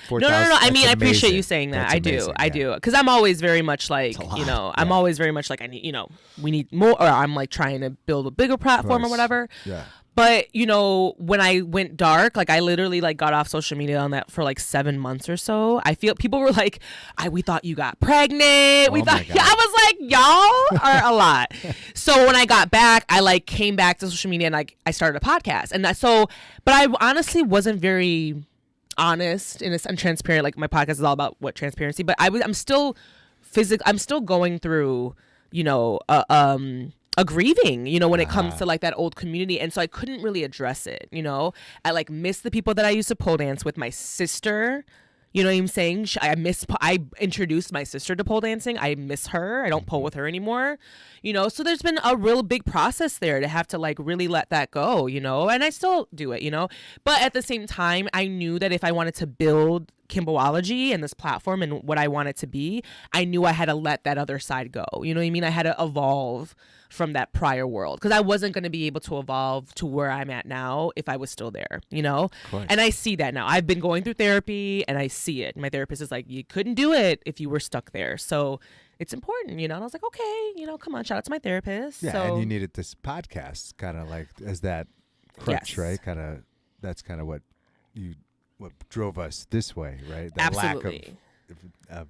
4, no. I mean, I appreciate amazing. you saying that. That's amazing, I do, because I'm always very much like, I'm always very much like, I need, we need more, or I'm like trying to build a bigger platform or whatever. Yeah. But when I went dark, like I literally like got off social media on that for like 7 months or so. I feel people were like, we thought you got pregnant. We thought, I was like, y'all are a lot. So when I got back, I like came back to social media and like I started a podcast, and but I honestly wasn't very honest and transparent. Like my podcast is all about transparency, but I'm still going through a grieving when it comes to like that old community, and so I couldn't really address it. I like miss the people that I used to pole dance with. My sister, you know what I'm saying? I introduced my sister to pole dancing. I miss her. I don't pole with her anymore. So there's been a real big process there to have to like really let that go, and I still do it, but at the same time, I knew that if I wanted to build Kimbology and this platform and what I want it to be, I knew I had to let that other side go. You know what I mean? I had to evolve from that prior world, because I wasn't going to be able to evolve to where I'm at now if I was still there, And I see that now. I've been going through therapy and I see it. My therapist is like, you couldn't do it if you were stuck there. So it's important, and I was like, okay, come on, shout out to my therapist. Yeah, so, and you needed this podcast kind of like as that crutch, right? That's kind of what drove us this way, right? The Absolutely. lack of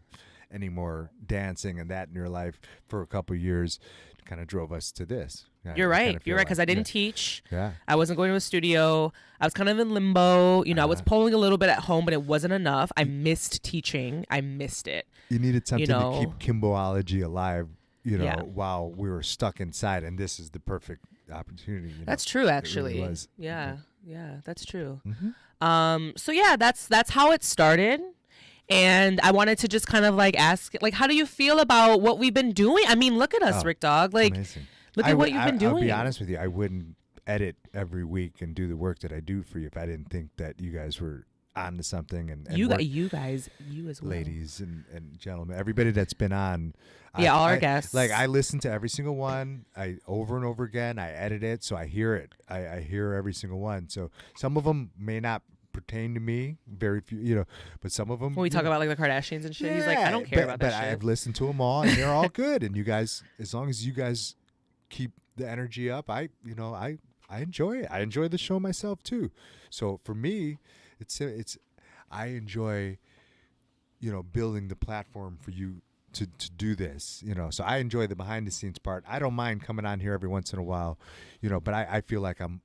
any more dancing and that in your life for a couple of years kind of drove us to this. You're right, because I didn't teach. Yeah. I wasn't going to a studio. I was kind of in limbo. I was polling a little bit at home, but it wasn't enough. I missed teaching. I missed it. You needed something to keep Kimbology alive, while we were stuck inside, and this is the perfect opportunity. That's true, actually. It really was. Yeah, that's true. Mm-hmm. So yeah, that's how it started. And I wanted to just kind of like ask, like, how do you feel about what we've been doing? I mean, look at us, RickDog. Like, amazing. Look at what you've been doing. I'll be honest with you. I wouldn't edit every week and do the work that I do for you if I didn't think that you guys were onto something. And you guys, you as well. Ladies and gentlemen, everybody that's been on. Yeah, all our guests. Like, I listen to every single one. Over and over again. I edit it, so I hear it. I hear every single one. So some of them may not pertain to me, very few, but some of them. When we talk about like the Kardashians and shit, he's like, I don't care about that shit. But I've listened to them all, and they're all good. And you guys, as long as you guys keep the energy up, I enjoy it. I enjoy the show myself too. So for me, it's I enjoy, building the platform for you to do this, so I enjoy the behind the scenes part. I don't mind coming on here every once in a while, but I feel like I'm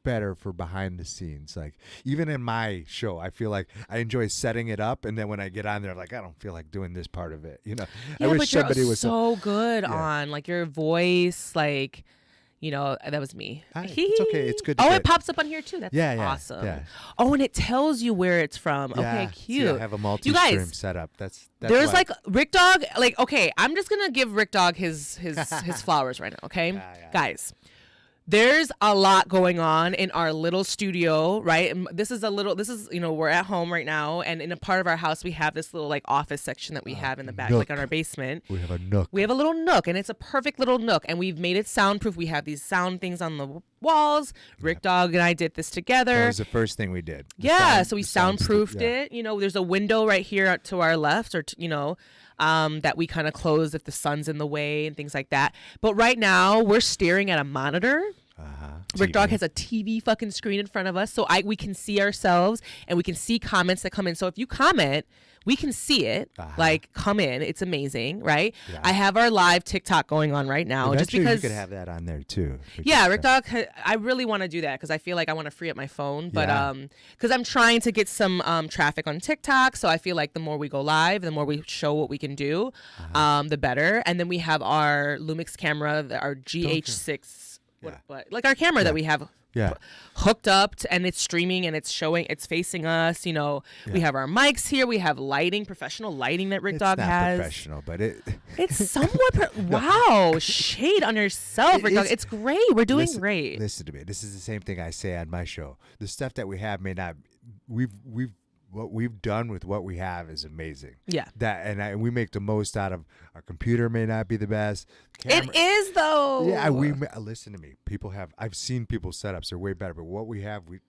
better for behind the scenes. Like, even in my show, I feel like I enjoy setting it up, and then when I get on there, like, I don't feel like doing this part of it. Yeah, I wish but somebody you're was so good on like your voice, like, that was me. It's okay. It's good. To it pops up on here too. That's awesome. Yeah. Oh, and it tells you where it's from. Yeah. Okay, cute. See, I have a multi-stream setup. That's there's like RickDog. Like, okay, I'm just gonna give RickDog his flowers right now. Okay, guys. There's a lot going on in our little studio, right? And this is we're at home right now, and in a part of our house, we have this little like office section that we have in the back, like on our basement. We have a nook. We have a little nook, and it's a perfect little nook, and we've made it soundproof. We have these sound things on the walls. RickDog and I did this together. That was the first thing we did. So we soundproofed it. There's a window right here to our left, or that we kind of close if the sun's in the way and things like that. But right now, we're staring at a monitor. RickDog has a TV fucking screen in front of us, so we can see ourselves, and we can see comments that come in. So if you comment, we can see it. Like, come in. It's amazing, right? Yeah. I have our live TikTok going on right now. Eventually, just because you could have that on there too. Yeah, RickDog. I really want to do that because I feel like I want to free up my phone, but because I'm trying to get some traffic on TikTok, so I feel like the more we go live, the more we show what we can do, the better. And then we have our Lumix camera, our GH6. like our camera that we have Yeah. hooked up and it's streaming and it's showing, it's facing us. You know, we have our mics here. We have lighting, professional lighting that RickDog It's not has. professional, but It's somewhat. Wow, shade on yourself, RickDog. It's great. We're doing great. Listen to me. This is the same thing I say on my show. The stuff that we have may not. What we've done with what we have is amazing. Yeah. We make the most out of our computer. May not be the best. It is though. Yeah, listen to me. I've seen people's setups. They're way better, but what we have, we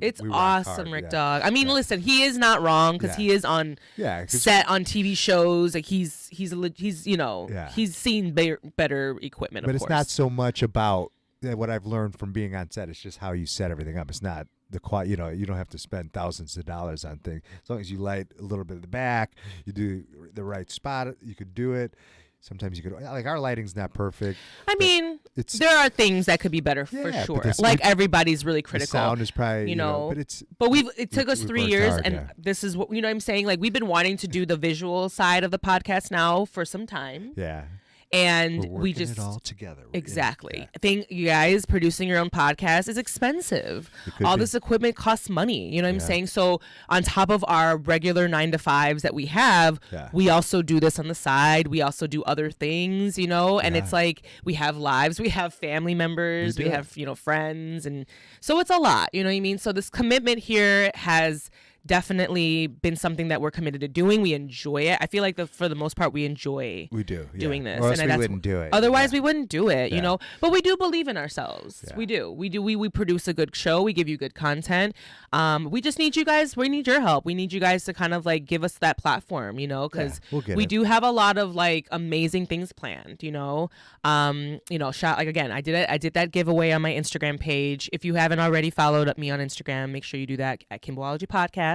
It's we rock awesome, hard. RickDog. I mean, listen, he is not wrong because he is on set on TV shows. Like he's you know he's seen better equipment. But of it's course. not so much about what I've learned from being on set. It's just how you set everything up. It's not you don't have to spend thousands of dollars on things. As long as you light a little bit of the back, you do the right spot, you could do it. Sometimes you could, like, our lighting's not perfect. I mean, there are things that could be better for sure. Like everybody's really critical. The sound is probably, you know, but it took us 3 years, and this is what, you know what I'm saying? Like, we've been wanting to do the visual side of the podcast now for some time. Yeah. And we just it all together. Exactly. I think you guys producing your own podcast is expensive. All this equipment costs money. You know what I'm saying? So on top of our regular 9-to-5s that we have, we also do this on the side. We also do other things, you know, and it's like we have lives, we have family members, we have, you know, friends. And so it's a lot, you know what I mean? So this commitment here has definitely been something that we're committed to doing. We enjoy it. I feel like for the most part we enjoy doing this. Or else we wouldn't do it. Otherwise we wouldn't do it, you know. But we do believe in ourselves. We do. We produce a good show. We give you good content. We just need you guys. We need your help. We need you guys to kind of like give us that platform, you know, because we do have a lot of like amazing things planned, you know. Like again, I did that giveaway on my Instagram page. If you haven't already followed me on Instagram, make sure you do that at Kimbology Podcast.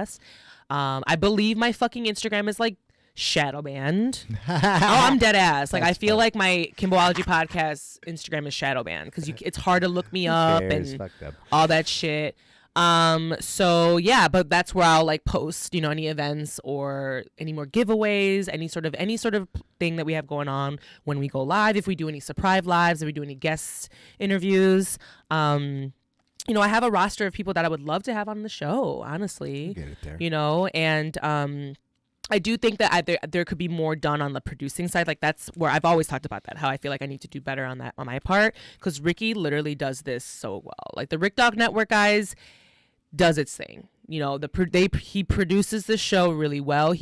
I believe my fucking Instagram is like shadow banned. I'm dead ass. Like, I feel like my Kimbology Podcast Instagram is shadow banned because it's hard to look me up and all that shit. So yeah, but that's where I'll like post, you know, any events or any more giveaways, any sort of thing that we have going on when we go live. If we do any surprise lives, if we do any guest interviews, you know, I have a roster of people that I would love to have on the show, honestly. Get it there. You know, and I do think that there could be more done on the producing side. Like, that's where I've always talked about that, how I feel like I need to do better on that on my part, because Ricky literally does this so well. Like, the RickDog Network guys does its thing. You know, he produces the show really well.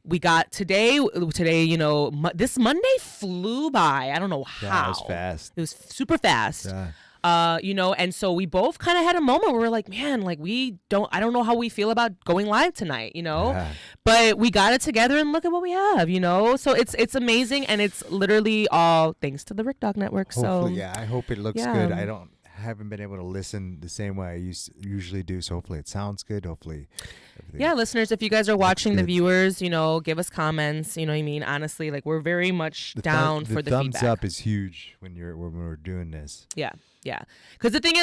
We got today, you know, this Monday flew by. I don't know how. Yeah, it was fast. It was super fast. Yeah. You know, and so we both kind of had a moment where we're like, man, like I don't know how we feel about going live tonight, you know, but we got it together and look at what we have, you know, so it's amazing. And it's literally all thanks to the RickDog Network. Hopefully, so I hope it looks good. I haven't been able to listen the same way I usually do, so hopefully it sounds good. Hopefully listeners, if you guys are watching, the viewers, you know, give us comments, you know what I mean? Honestly, like, we're very much down for the thumbs feedback. up is huge when we're doing this. Yeah, because the thing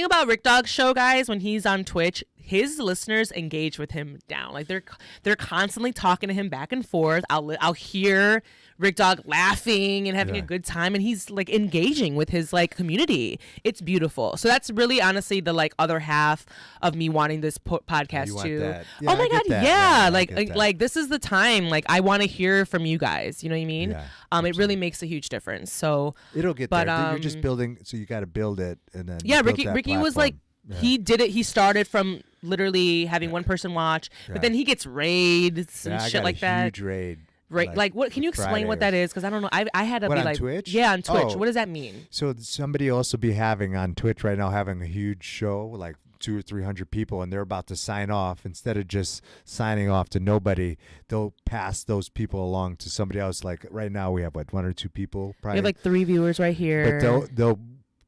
about RickDog's show, guys, when he's on Twitch, his listeners engage with him down. Like, they're constantly talking to him back and forth. I'll hear RickDog laughing and having a good time, and he's like engaging with his like community. It's beautiful. So that's really honestly the like other half of me wanting this podcast too. Yeah, oh my god, yeah, like this is the time. Like, I want to hear from you guys. You know what I mean? Yeah, it really makes a huge difference. So it'll get there. You're just building, so you got to build it, and then Ricky was like. Yeah. He did it. He started from literally having one person watch, but then he gets raids and shit like that. Huge raid. Right, like what? Can you explain what that is? Because I don't know. I had to be like, Twitch? Yeah, on Twitch. What does that mean? So somebody also be having on Twitch right now, having a huge show, like 200 or 300 people, and they're about to sign off. Instead of just signing off to nobody, they'll pass those people along to somebody else. Like right now, we have 1 or 2 people. Probably. We have like 3 viewers right here. But they'll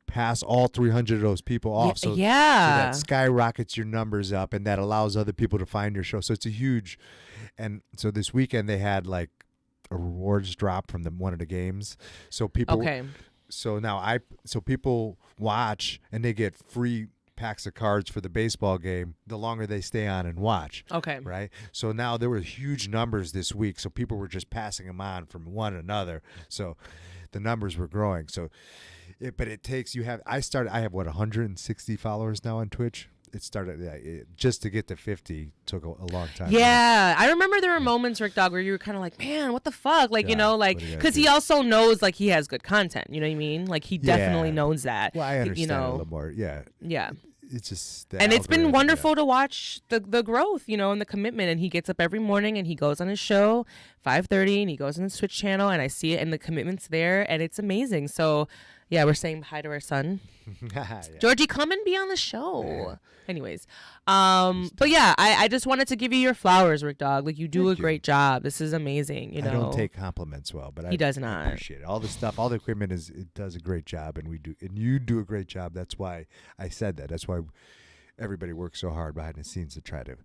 pass all 300 of those people off, so that skyrockets your numbers up, and that allows other people to find your show. So it's a huge, and so this weekend they had like a rewards drop from one of the games. So people, so people watch and they get free packs of cards for the baseball game the longer they stay on and watch. Okay. Right? So now there were huge numbers this week, so people were just passing them on from one another. So the numbers were growing. So But it takes I have what 160 followers now on Twitch. It started just to get to 50 took a long time. Yeah, I remember there were moments, RickDog, where you were kind of like, man, what the fuck? Like, because he also knows, like, he has good content. You know what I mean? Like, he definitely knows that. Well, I understand a little more. Yeah. Yeah. It's just and it's been wonderful to watch the growth, and the commitment. And he gets up every morning and he goes on his show 5:30 and he goes on his Twitch channel and I see it and the commitment's there and it's amazing. So yeah, we're saying hi to our son. Yeah. Georgie, come and be on the show. Yeah. Anyways, but yeah, I just wanted to give you your flowers, RickDog. Like, you do a great job. This is amazing. I don't take compliments well, but he does not. Appreciate it. All the stuff, all the equipment it does a great job, and you do a great job. That's why I said that. That's why everybody works so hard behind the scenes to try to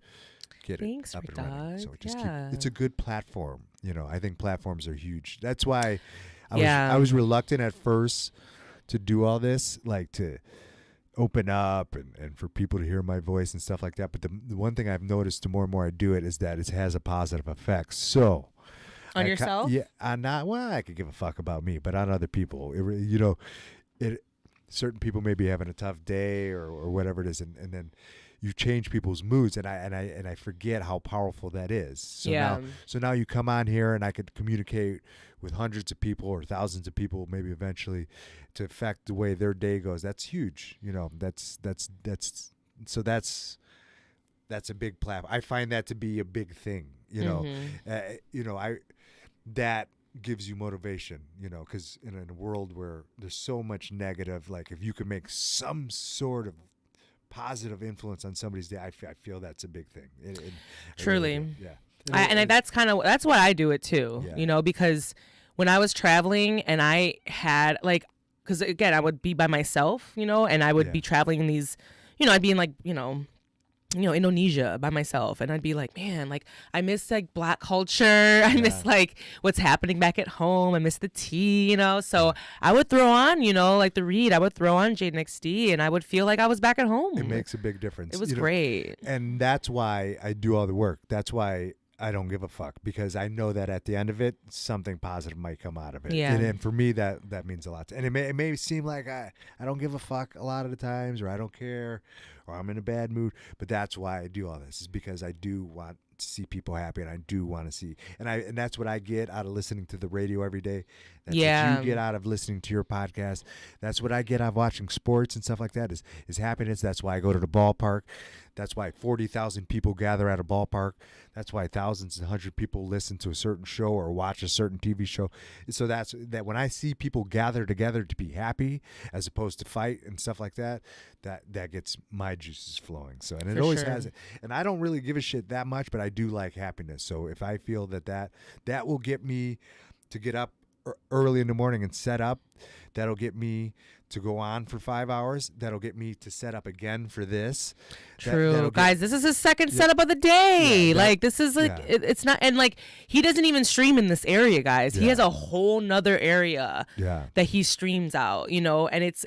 get it up and running. So it's a good platform. I think platforms are huge. That's why I was reluctant at first to do all this, like to open up and for people to hear my voice and stuff like that. But the one thing I've noticed the more and more I do it is that it has a positive effect. So on yourself? Yeah, I could give a fuck about me, but on other people, certain people may be having a tough day or whatever it is, and then you change people's moods, and I forget how powerful that is. So now you come on here and I could communicate with hundreds of people or thousands of people, maybe eventually, to affect the way their day goes. That's huge. That's a big platform. I find that to be a big thing. That gives you motivation, because in a world where there's so much negative, like if you could make some sort of positive influence on somebody's day, I feel that's a big thing. Truly. Really, yeah. That's what I do it too, because when I was traveling and I had because again, I would be by myself, and I would be traveling in these, I'd be in Indonesia by myself, and I'd be like, man, I miss Black culture. I miss what's happening back at home. I miss the tea, So I would throw on, the read. I would throw on Jade XD, and I would feel like I was back at home. It makes a big difference. It was great, and that's why I do all the work. That's why I don't give a fuck, because I know that at the end of it, something positive might come out of it. Yeah. And for me, that means a lot. And it may seem like I don't give a fuck a lot of the times, or I don't care, or I'm in a bad mood. But that's why I do all this, is because I do want to see people happy, and I do want to see, and that's what I get out of listening to the radio every day. That's what you get out of listening to your podcast. That's what I get out of watching sports and stuff like that, is happiness. That's why I go to the ballpark. That's why 40,000 people gather at a ballpark. That's why thousands and hundred people listen to a certain show or watch a certain TV show. So that when I see people gather together to be happy as opposed to fight and stuff like that, that gets my juices flowing. So, and it always has it. And I don't really give a shit that much, but I do like happiness. So if I feel that will get me to get up early in the morning and set up, that'll get me to go on for 5 hours. That'll get me to set up again for this. True. Guys, this is his second setup of the day. This is it's not, and he doesn't even stream in this area, guys. He has a whole nother area that he streams out, and it's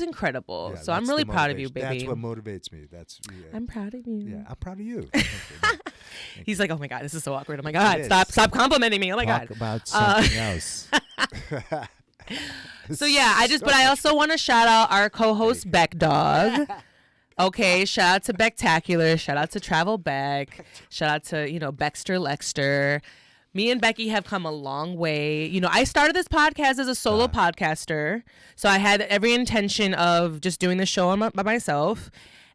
incredible. So I'm really proud of you, baby. That's what motivates me. I'm proud of you. Yeah, I'm proud of you. He's like, oh my God, this is so awkward. Oh my God, stop complimenting me. Oh my God. Talk about something else. So I also want to shout out our co-host Beck Dog. Okay, shout out to Becktacular, shout out to Travel Beck, shout out to Bexter Lexter. Me and Becky have come a long way. I started this podcast as a solo podcaster, so I had every intention of just doing the show by myself.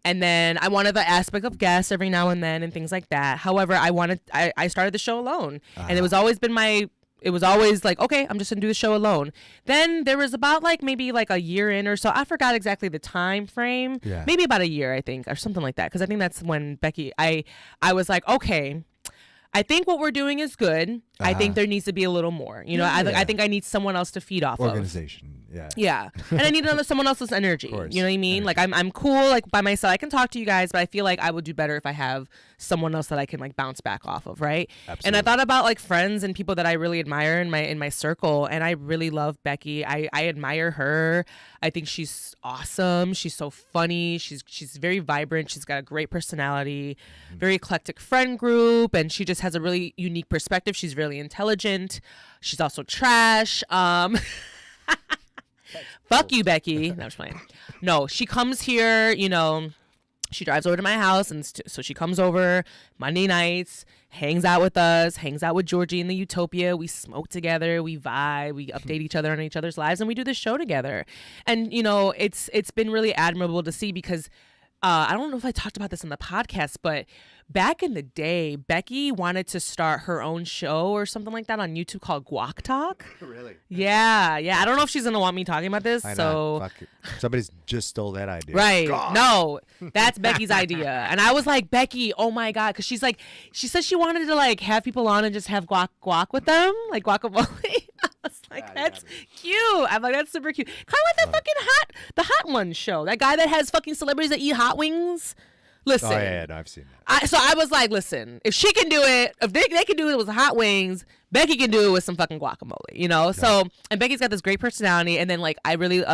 And then I wanted the aspect of guests every now and then and things like that. However, I started the show alone, and it was always like, okay, I'm just gonna do the show alone. Then there was about maybe a year in or so. I forgot exactly the time frame. Yeah. Maybe about a year, I think, or something like that. Because I think that's when Becky, I was like, okay, I think what we're doing is good. I think there needs to be a little more. I think I need someone else to feed off organization. Yeah. And I need someone else's energy. You know what I mean? I'm cool by myself. I can talk to you guys, but I feel like I would do better if I have someone else that I can bounce back off of, right? Absolutely. And I thought about friends and people that I really admire in my circle, and I really love Becky. I admire her. I think she's awesome. She's so funny. She's very vibrant. She's got a great personality, very eclectic friend group, and she just has a really unique perspective. She's really intelligent. She's also trash. Fuck you, Becky. No, I'm just playing. No, she comes here, you know, she drives over to my house, and so she comes over Monday nights, hangs out with us, hangs out with Georgie in the Utopia. We smoke together, we vibe, we update each other on each other's lives, and we do this show together. And, you know, it's been really admirable to see because I don't know if I talked about this on the podcast, but back in the day, Becky wanted to start her own show or something like that on YouTube called Guac Talk. Really? Yeah. I don't know if she's gonna want me talking about this. Why so not? Fuck it. Somebody's just stole that idea. right, God. no, that's Becky's idea, and I was like, Becky, oh my god, because she said she wanted to like have people on and just have guac with them, like guacamole. I was like, that's cute. I'm like, that's super cute. Kind of like that fucking the Hot Ones show. That guy that has fucking celebrities that eat hot wings. Listen. Oh, yeah, no, I've seen that. So I was like, listen, if she can do it, if they can do it with hot wings, Becky can do it with some fucking guacamole, you know? Yeah. So, and Becky's got this great personality. And then, like, I really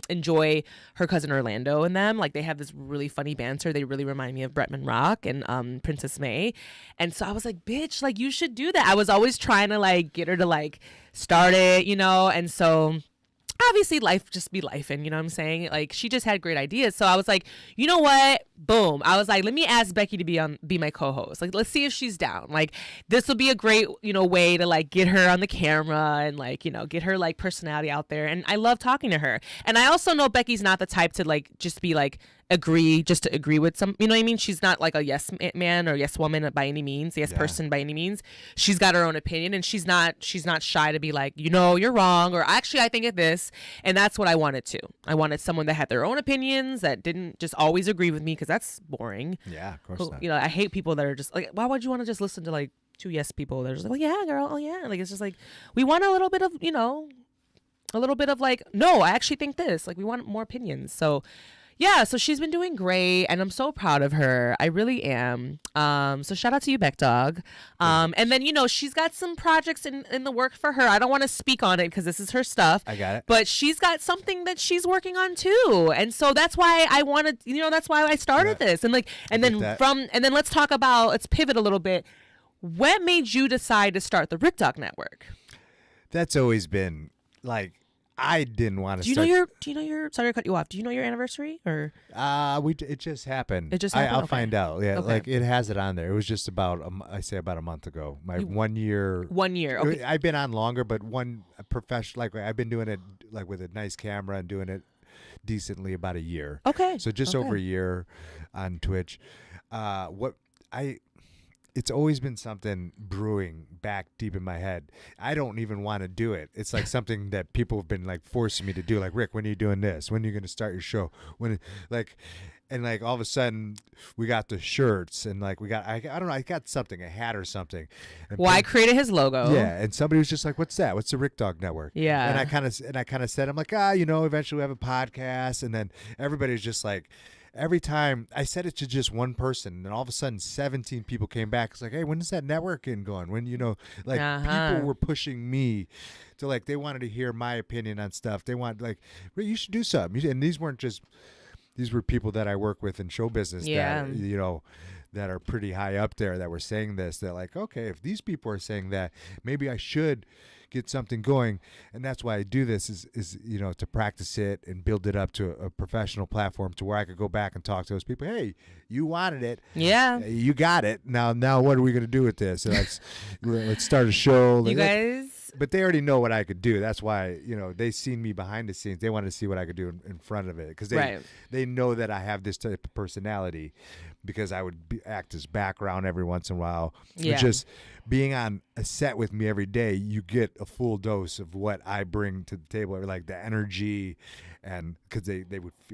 enjoy her cousin Orlando and them. Like, they have this really funny banter. They really remind me of Bretman Rock and Princess May. And so I was like, bitch, like, you should do that. I was always trying to, like, get her to, like, start it, you know? And so obviously life just be life, and you know what I'm saying, like she just had great ideas. So I was like, you know what, boom, I was like, let me ask Becky to be my co-host, like let's see if she's down. Like this will be a great, you know, way to like get her on the camera and like, you know, get her like personality out there. And I love talking to her, and I also know Becky's not the type to like just be like agree just to agree with some, you know what I mean? She's not like a yes man or yes woman by any means, yes person by any means. She's got her own opinion, and she's not shy to be like, you know, you're wrong, or actually I think of this. And that's what I wanted too. I wanted someone that had their own opinions, that didn't just always agree with me, because that's boring. Yeah, of course not. You know, I hate people that are just like, why would you want to just listen to like two yes people? They're just like, oh yeah, girl, oh yeah. Like it's just like, we want a little bit of, you know, a little bit of like, no, I actually think this. Like we want more opinions. So yeah, so she's been doing great, and I'm so proud of her. I really am. So shout out to you, RickDog. And then, you know, she's got some projects in the work for her. I don't want to speak on it because this is her stuff. I got it. But she's got something that she's working on too. And so that's why I wanted, you know, that's why I started this. And like, and then let's talk about, let's pivot a little bit. What made you decide to start the RickDog Network? That's always been like, I didn't want to. Do you know your? Sorry to cut you off. Do you know your anniversary or? It just happened. It just happened. I'll find out. Yeah, okay. Like it has it on there. It was just about about a month ago. My 1 year. 1 year. Okay. I've been on longer, but one professional. Like I've been doing it like with a nice camera and doing it decently about a year. Okay. So just over a year on Twitch. It's always been something brewing back deep in my head. I don't even want to do it. It's like something that people have been like forcing me to do. Like, Rick, when are you doing this? When are you going to start your show? And all of a sudden we got the shirts, and like I don't know, I got something, a hat or something. Well, I created his logo. Yeah, and somebody was just like, "What's that? What's the RickDog Network?" Yeah, and I kind of said, "I'm like, you know, eventually we have a podcast," and then everybody's just like. Every time I said it to just one person, and all of a sudden 17 people came back. It's like, hey, when is that networking going? When, you know, like people were pushing me to like, they wanted to hear my opinion on stuff. They wanted like, you should do something. And these were people that I work with in show business that, you know, that are pretty high up there that were saying this. They're like, okay, if these people are saying that, maybe I should get something going. And that's why I do this is you know, to practice it and build it up to a professional platform to where I could go back and talk to those people. Hey, you wanted it. Yeah. You got it. Now what are we going to do with this? So let's start a show. You guys. But they already know what I could do. That's why, you know, they seen me behind the scenes. They wanted to see what I could do in front of it, because they know that I have this type of personality, because I would act as background every once in a while. Yeah. Just being on a set with me every day, you get a full dose of what I bring to the table, like the energy, and because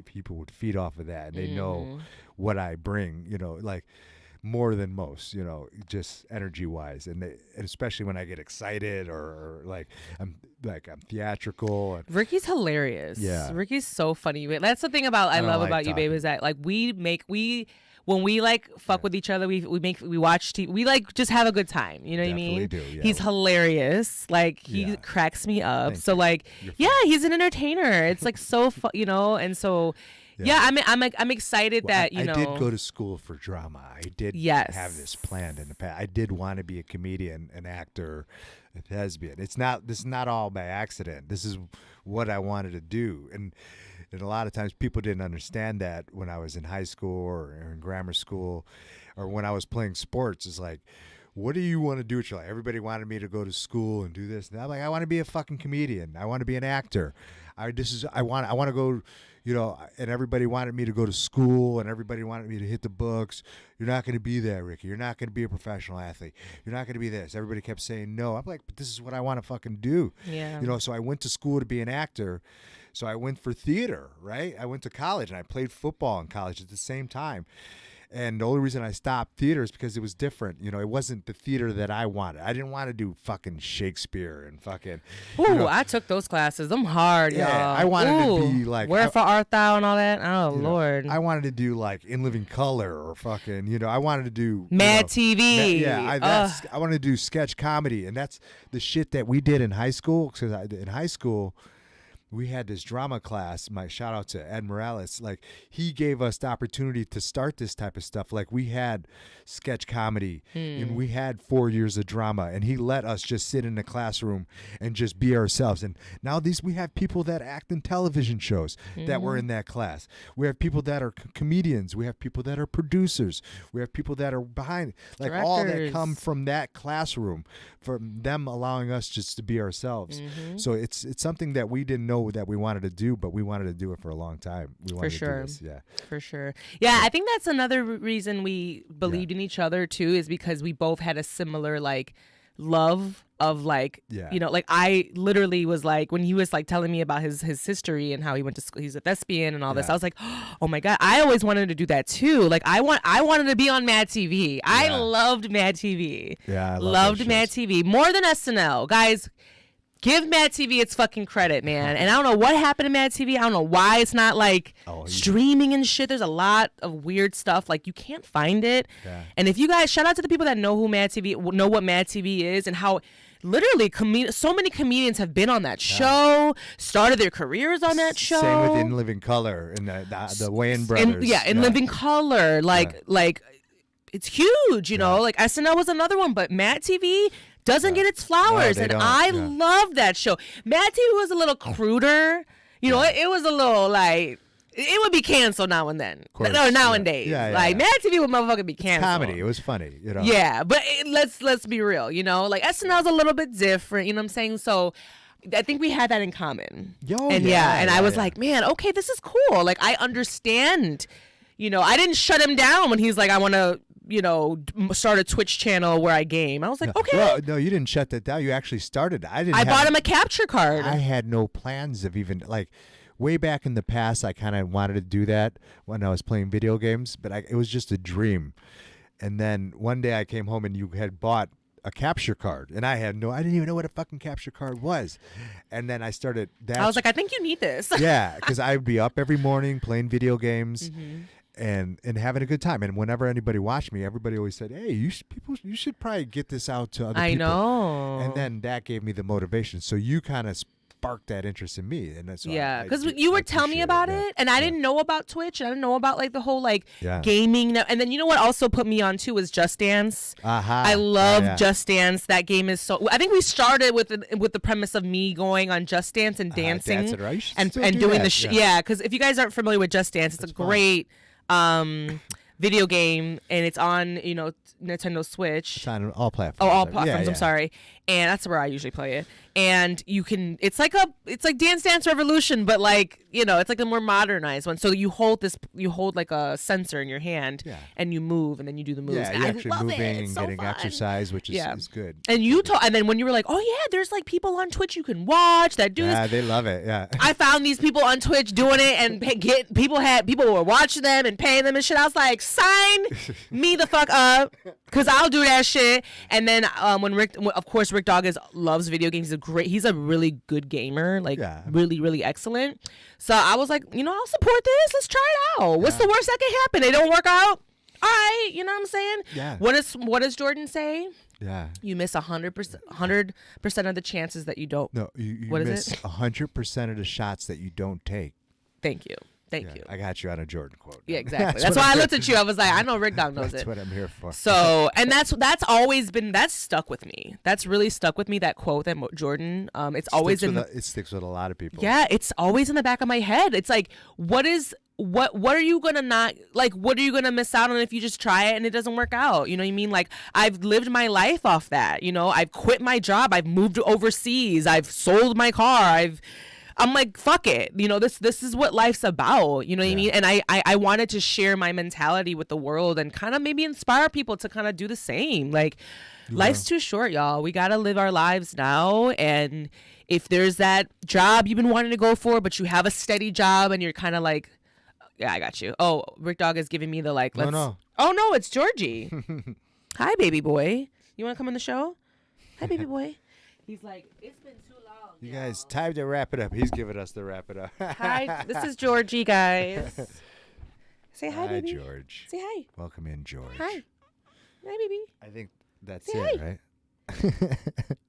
people would feed off of that, and they know what I bring, you know, like more than most, you know, just energy wise, and especially when I get excited or like I'm theatrical. And Ricky's hilarious. Yeah, Ricky's so funny. That's the thing I love about you, babe, is that like when we like fuck with each other, we watch TV, we like just have a good time. You know what I mean? Do, yeah. He's hilarious. Like he cracks me up. Thank you. Like, he's an entertainer. It's like so fun, you know. And so Yeah, I'm excited that, you know. I did go to school for drama. I did have this planned in the past. I did want to be a comedian, an actor, a thespian. This is not all by accident. This is what I wanted to do. And a lot of times people didn't understand that when I was in high school or in grammar school or when I was playing sports. It's like, what do you want to do with your life? Everybody wanted me to go to school and do this. And I'm like, I want to be a fucking comedian. I want to be an actor. I want to go, you know, and everybody wanted me to go to school and everybody wanted me to hit the books. You're not going to be there, Ricky. You're not going to be a professional athlete. You're not going to be this. Everybody kept saying no. I'm like, but this is what I want to fucking do. Yeah. You know, so I went to school to be an actor. So I went for theater, right? I went to college and I played football in college at the same time. And the only reason I stopped theater is because it was different. You know, it wasn't the theater that I wanted. I didn't want to do fucking Shakespeare and fucking. Ooh, you know, I took those classes. I'm hard, yeah, y'all. I wanted to be like. Wherefore art thou and all that? Oh, you know, Lord. I wanted to do like In Living Color or fucking, you know, I wanted to do. Mad TV. I wanted to do sketch comedy. And that's the shit that we did in high school. Because in high school, we had this drama class. My shout out to Ed Morales. Like, he gave us the opportunity to start this type of stuff. Like, we had sketch comedy and we had 4 years of drama, and he let us just sit in the classroom and just be ourselves. And now we have people that act in television shows that were in that class. We have people that are comedians. We have people that are producers. We have people that are behind, like all that come from that classroom, from them allowing us just to be ourselves. So it's something that we didn't know that we wanted to do, but we wanted to do it for a long time. We wanted to do this, for sure. Yeah, I think that's another reason we believed in each other too, is because we both had a similar like love of like, you know, like I literally was like, when he was like telling me about his history and how he went to school, he's a thespian and all this, I was like, oh my God, I always wanted to do that too. Like I wanted to be on Mad TV. I loved Mad TV. Yeah, I loved Mad TV more than SNL, guys. Give Mad TV its fucking credit, man. And I don't know what happened to Mad TV. I don't know why it's not like streaming and shit. There's a lot of weird stuff. Like, you can't find it. Yeah. And if you guys, shout out to the people that know what Mad TV is and how literally so many comedians have been on that show, started their careers on that show. Same with In Living Color and the Wayans brothers. In Living Color. Like it's huge, you know. Like SNL was another one, but Mad TV doesn't get its flowers, and I love that show. Mad TV was a little cruder, you know. It was a little like it would be canceled now and then, or nowadays. Like Mad TV would motherfucking be canceled. Comedy, it was funny, you know. Yeah, but let's be real, you know. Like SNL's a little bit different, you know what I'm saying? So I think we had that in common. I was like, man, okay, this is cool. Like I understand, you know. I didn't shut him down when he's like, I want to, you know, start a Twitch channel where I game. I was like, okay. Well, no, you didn't shut that down. You actually started. I bought him a capture card. I had no plans of even, like, way back in the past, I kind of wanted to do that when I was playing video games, but it was just a dream. And then one day I came home and you had bought a capture card, and I didn't even know what a fucking capture card was. And then I started that. I was like, I think you need this. Yeah, because I would be up every morning playing video games. And having a good time. And whenever anybody watched me, everybody always said, hey, you should probably get this out to other people. I know. And then that gave me the motivation. So you kind of sparked that interest in me. And that's because you were telling me about it, and I didn't know about Twitch. I didn't know about like the whole like gaming. And then you know what also put me on too was Just Dance. I love Just Dance. That game is so. I think we started with the premise of me going on Just Dance and dancing and doing the because if you guys aren't familiar with Just Dance, it's a great video game, and it's on, you know, Nintendo Switch. It's on all platforms. Oh, all platforms. I'm sorry. And that's where I usually play it. And you can, it's like Dance Dance Revolution, but like, you know, it's like a more modernized one. So you hold like a sensor in your hand, and you move, and then you do the moves. Yeah, you're actually moving and getting exercise, which is good. And and then when you were like, oh yeah, there's like people on Twitch you can watch that do this. Yeah, they love it. Yeah. I found these people on Twitch doing it, and people were watching them and paying them and shit. I was like, sign me the fuck up, because I'll do that shit. And then of course RickDog loves video games. He's a really good gamer, like really, really excellent. So I was like, you know, I'll support this. Let's try it out. What's the worst that can happen? They don't work out. All right, you know what I'm saying? Yeah. What does Jordan say? Yeah. You miss 100% of the chances that you don't. No, you miss 100% of the shots that you don't take. Thank you. Thank you. I got you on a Jordan quote. Yeah, exactly. That's why I looked at you. I was like, I know RickDog knows That's it. what I'm here for. So, and that's always been, that's stuck with me. That's really stuck with me, that quote that Jordan, it's always it sticks with a lot of people. Yeah, it's always in the back of my head. It's like, what are you gonna not, like, what are you gonna miss out on if you just try it and it doesn't work out? You know what I mean? Like, I've lived my life off that, you know? I've quit my job. I've moved overseas. I've sold my car. I'm like, fuck it. You know, this is what life's about. You know what I mean? And I wanted to share my mentality with the world and kind of maybe inspire people to kind of do the same. Like, life's too short, y'all. We got to live our lives now. And if there's that job you've been wanting to go for, but you have a steady job and you're kind of like, yeah, I got you. Oh, RickDog is giving me the like, let's. No. Oh, no, it's Georgie. Hi, baby boy. You want to come on the show? Hi, baby boy. He's like, it's been too long. You guys, time to wrap it up. He's giving us the wrap it up. Hi, this is Georgie, guys. Say hi, baby. Hi, George. Say hi. Welcome in, George. Hi. Hi, baby. I think that's Say it, hi. right?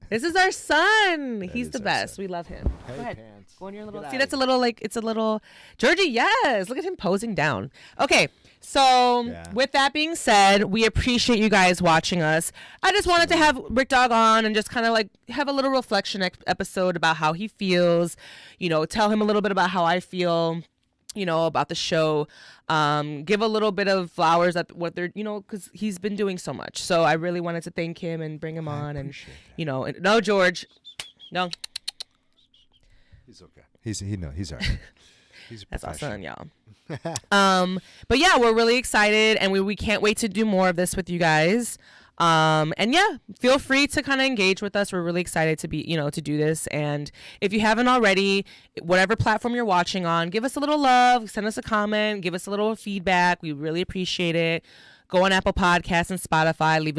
This is our son. He's is the our best. son. We love him. Hey, Go ahead. pants. Go in your little. Get See, out that's a of little like, it's a little. Georgie, yes. Look at him posing down. Okay. So with that being said, we appreciate you guys watching us. I just wanted to have RickDog on and just kind of like have a little reflection episode about how he feels, you know, tell him a little bit about how I feel, you know, about the show, give a little bit of flowers at what they're, you know, because he's been doing so much. So I really wanted to thank him and bring him on and, you know, and, no, George, no. He's okay. He's all right. He's a That's our son, professional. y'all. But yeah, we're really excited and we can't wait to do more of this with you guys. And yeah, feel free to kind of engage with us. We're really excited to be, you know, to do this. And if you haven't already, whatever platform you're watching on, give us a little love, send us a comment, give us a little feedback. We really appreciate it. Go on Apple Podcasts and Spotify. Leave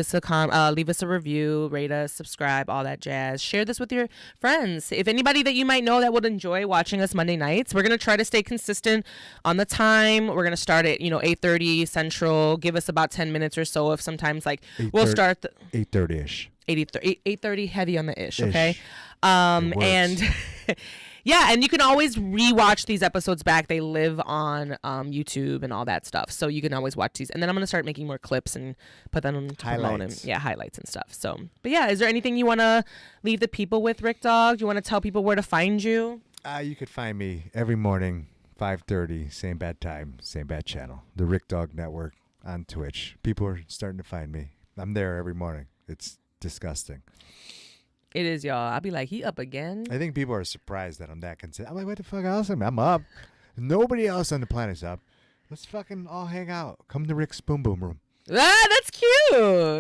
us a review, rate us, subscribe, all that jazz. Share this with your friends. If anybody that you might know that would enjoy watching us Monday nights, we're gonna try to stay consistent on the time. We're gonna start at 8:30 Central. Give us about 10 minutes or so. If sometimes we'll start 8:30ish. 8:30 heavy on the ish. Okay, and. Yeah, and you can always rewatch these episodes back. They live on YouTube and all that stuff. So you can always watch these. And then I'm going to start making more clips and put them on highlights. Highlights and stuff. So, but yeah, is there anything you want to leave the people with, RickDog? Do you want to tell people where to find you? You could find me every morning, 5:30, same bad time, same bad channel. The RickDog Network on Twitch. People are starting to find me. I'm there every morning. It's disgusting. It is, y'all. I'll be like, he up again? I think people are surprised that I'm that consistent. I'm like, what the fuck else? I'm up. Nobody else on the planet's up. Let's fucking all hang out. Come to Rick's Boom Boom Room. Ah, that's cute.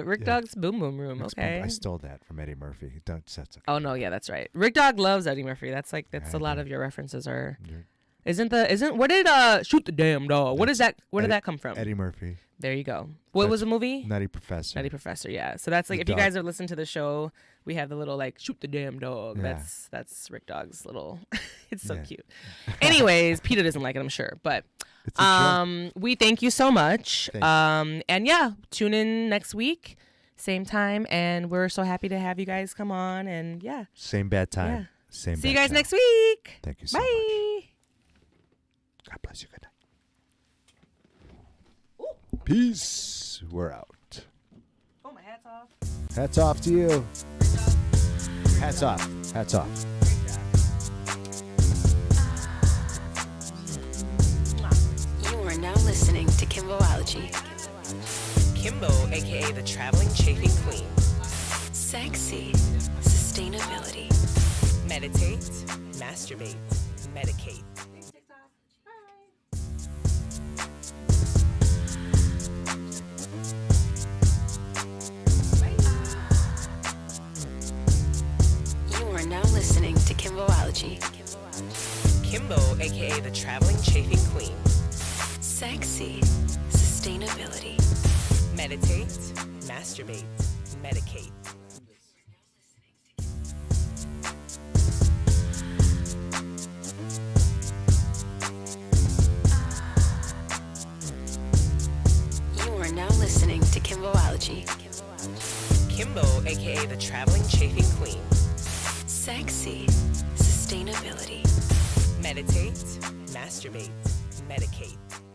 RickDog's Boom Boom Room. Rick's Okay. Boom. I stole that from Eddie Murphy. That's okay. Oh, no. Yeah, that's right. RickDog loves Eddie Murphy. That's a lot of your references are. What did Shoot the Damn Dog? What is that? Where did that come from? Eddie Murphy. There you go. What was the movie? Nutty Professor. Nutty Professor, yeah. So that's like, The if you dog. guys have listened to the show, we have the little Shoot the Damn Dog. Yeah. That's Rick Dog's little. It's so Yeah. cute. Anyways, Peter doesn't like it, I'm sure, but It's a joke. we thank you so much. Thank you. And yeah, tune in next week, same time, and we're so happy to have you guys come on. And yeah, Same bad time. Yeah. Same see you bad guys channel. next week. Thank you so Bye. much. God bless you. Good night. Peace. We're out. Oh, my hat's off. Hats off to you. Hats off. Hats off. You are now listening to Kimbology. Kimbo, aka the traveling chafing queen. Sexy sustainability. Meditate, masturbate, medicate. You are now listening to Kimbology. Kimbo, aka the traveling chafing queen. Sexy sustainability. Meditate, masturbate, medicate. You are now listening to Kimbology. Kimbo, aka the traveling chafing queen. Sexy sustainability. Meditate, masturbate, Medicate.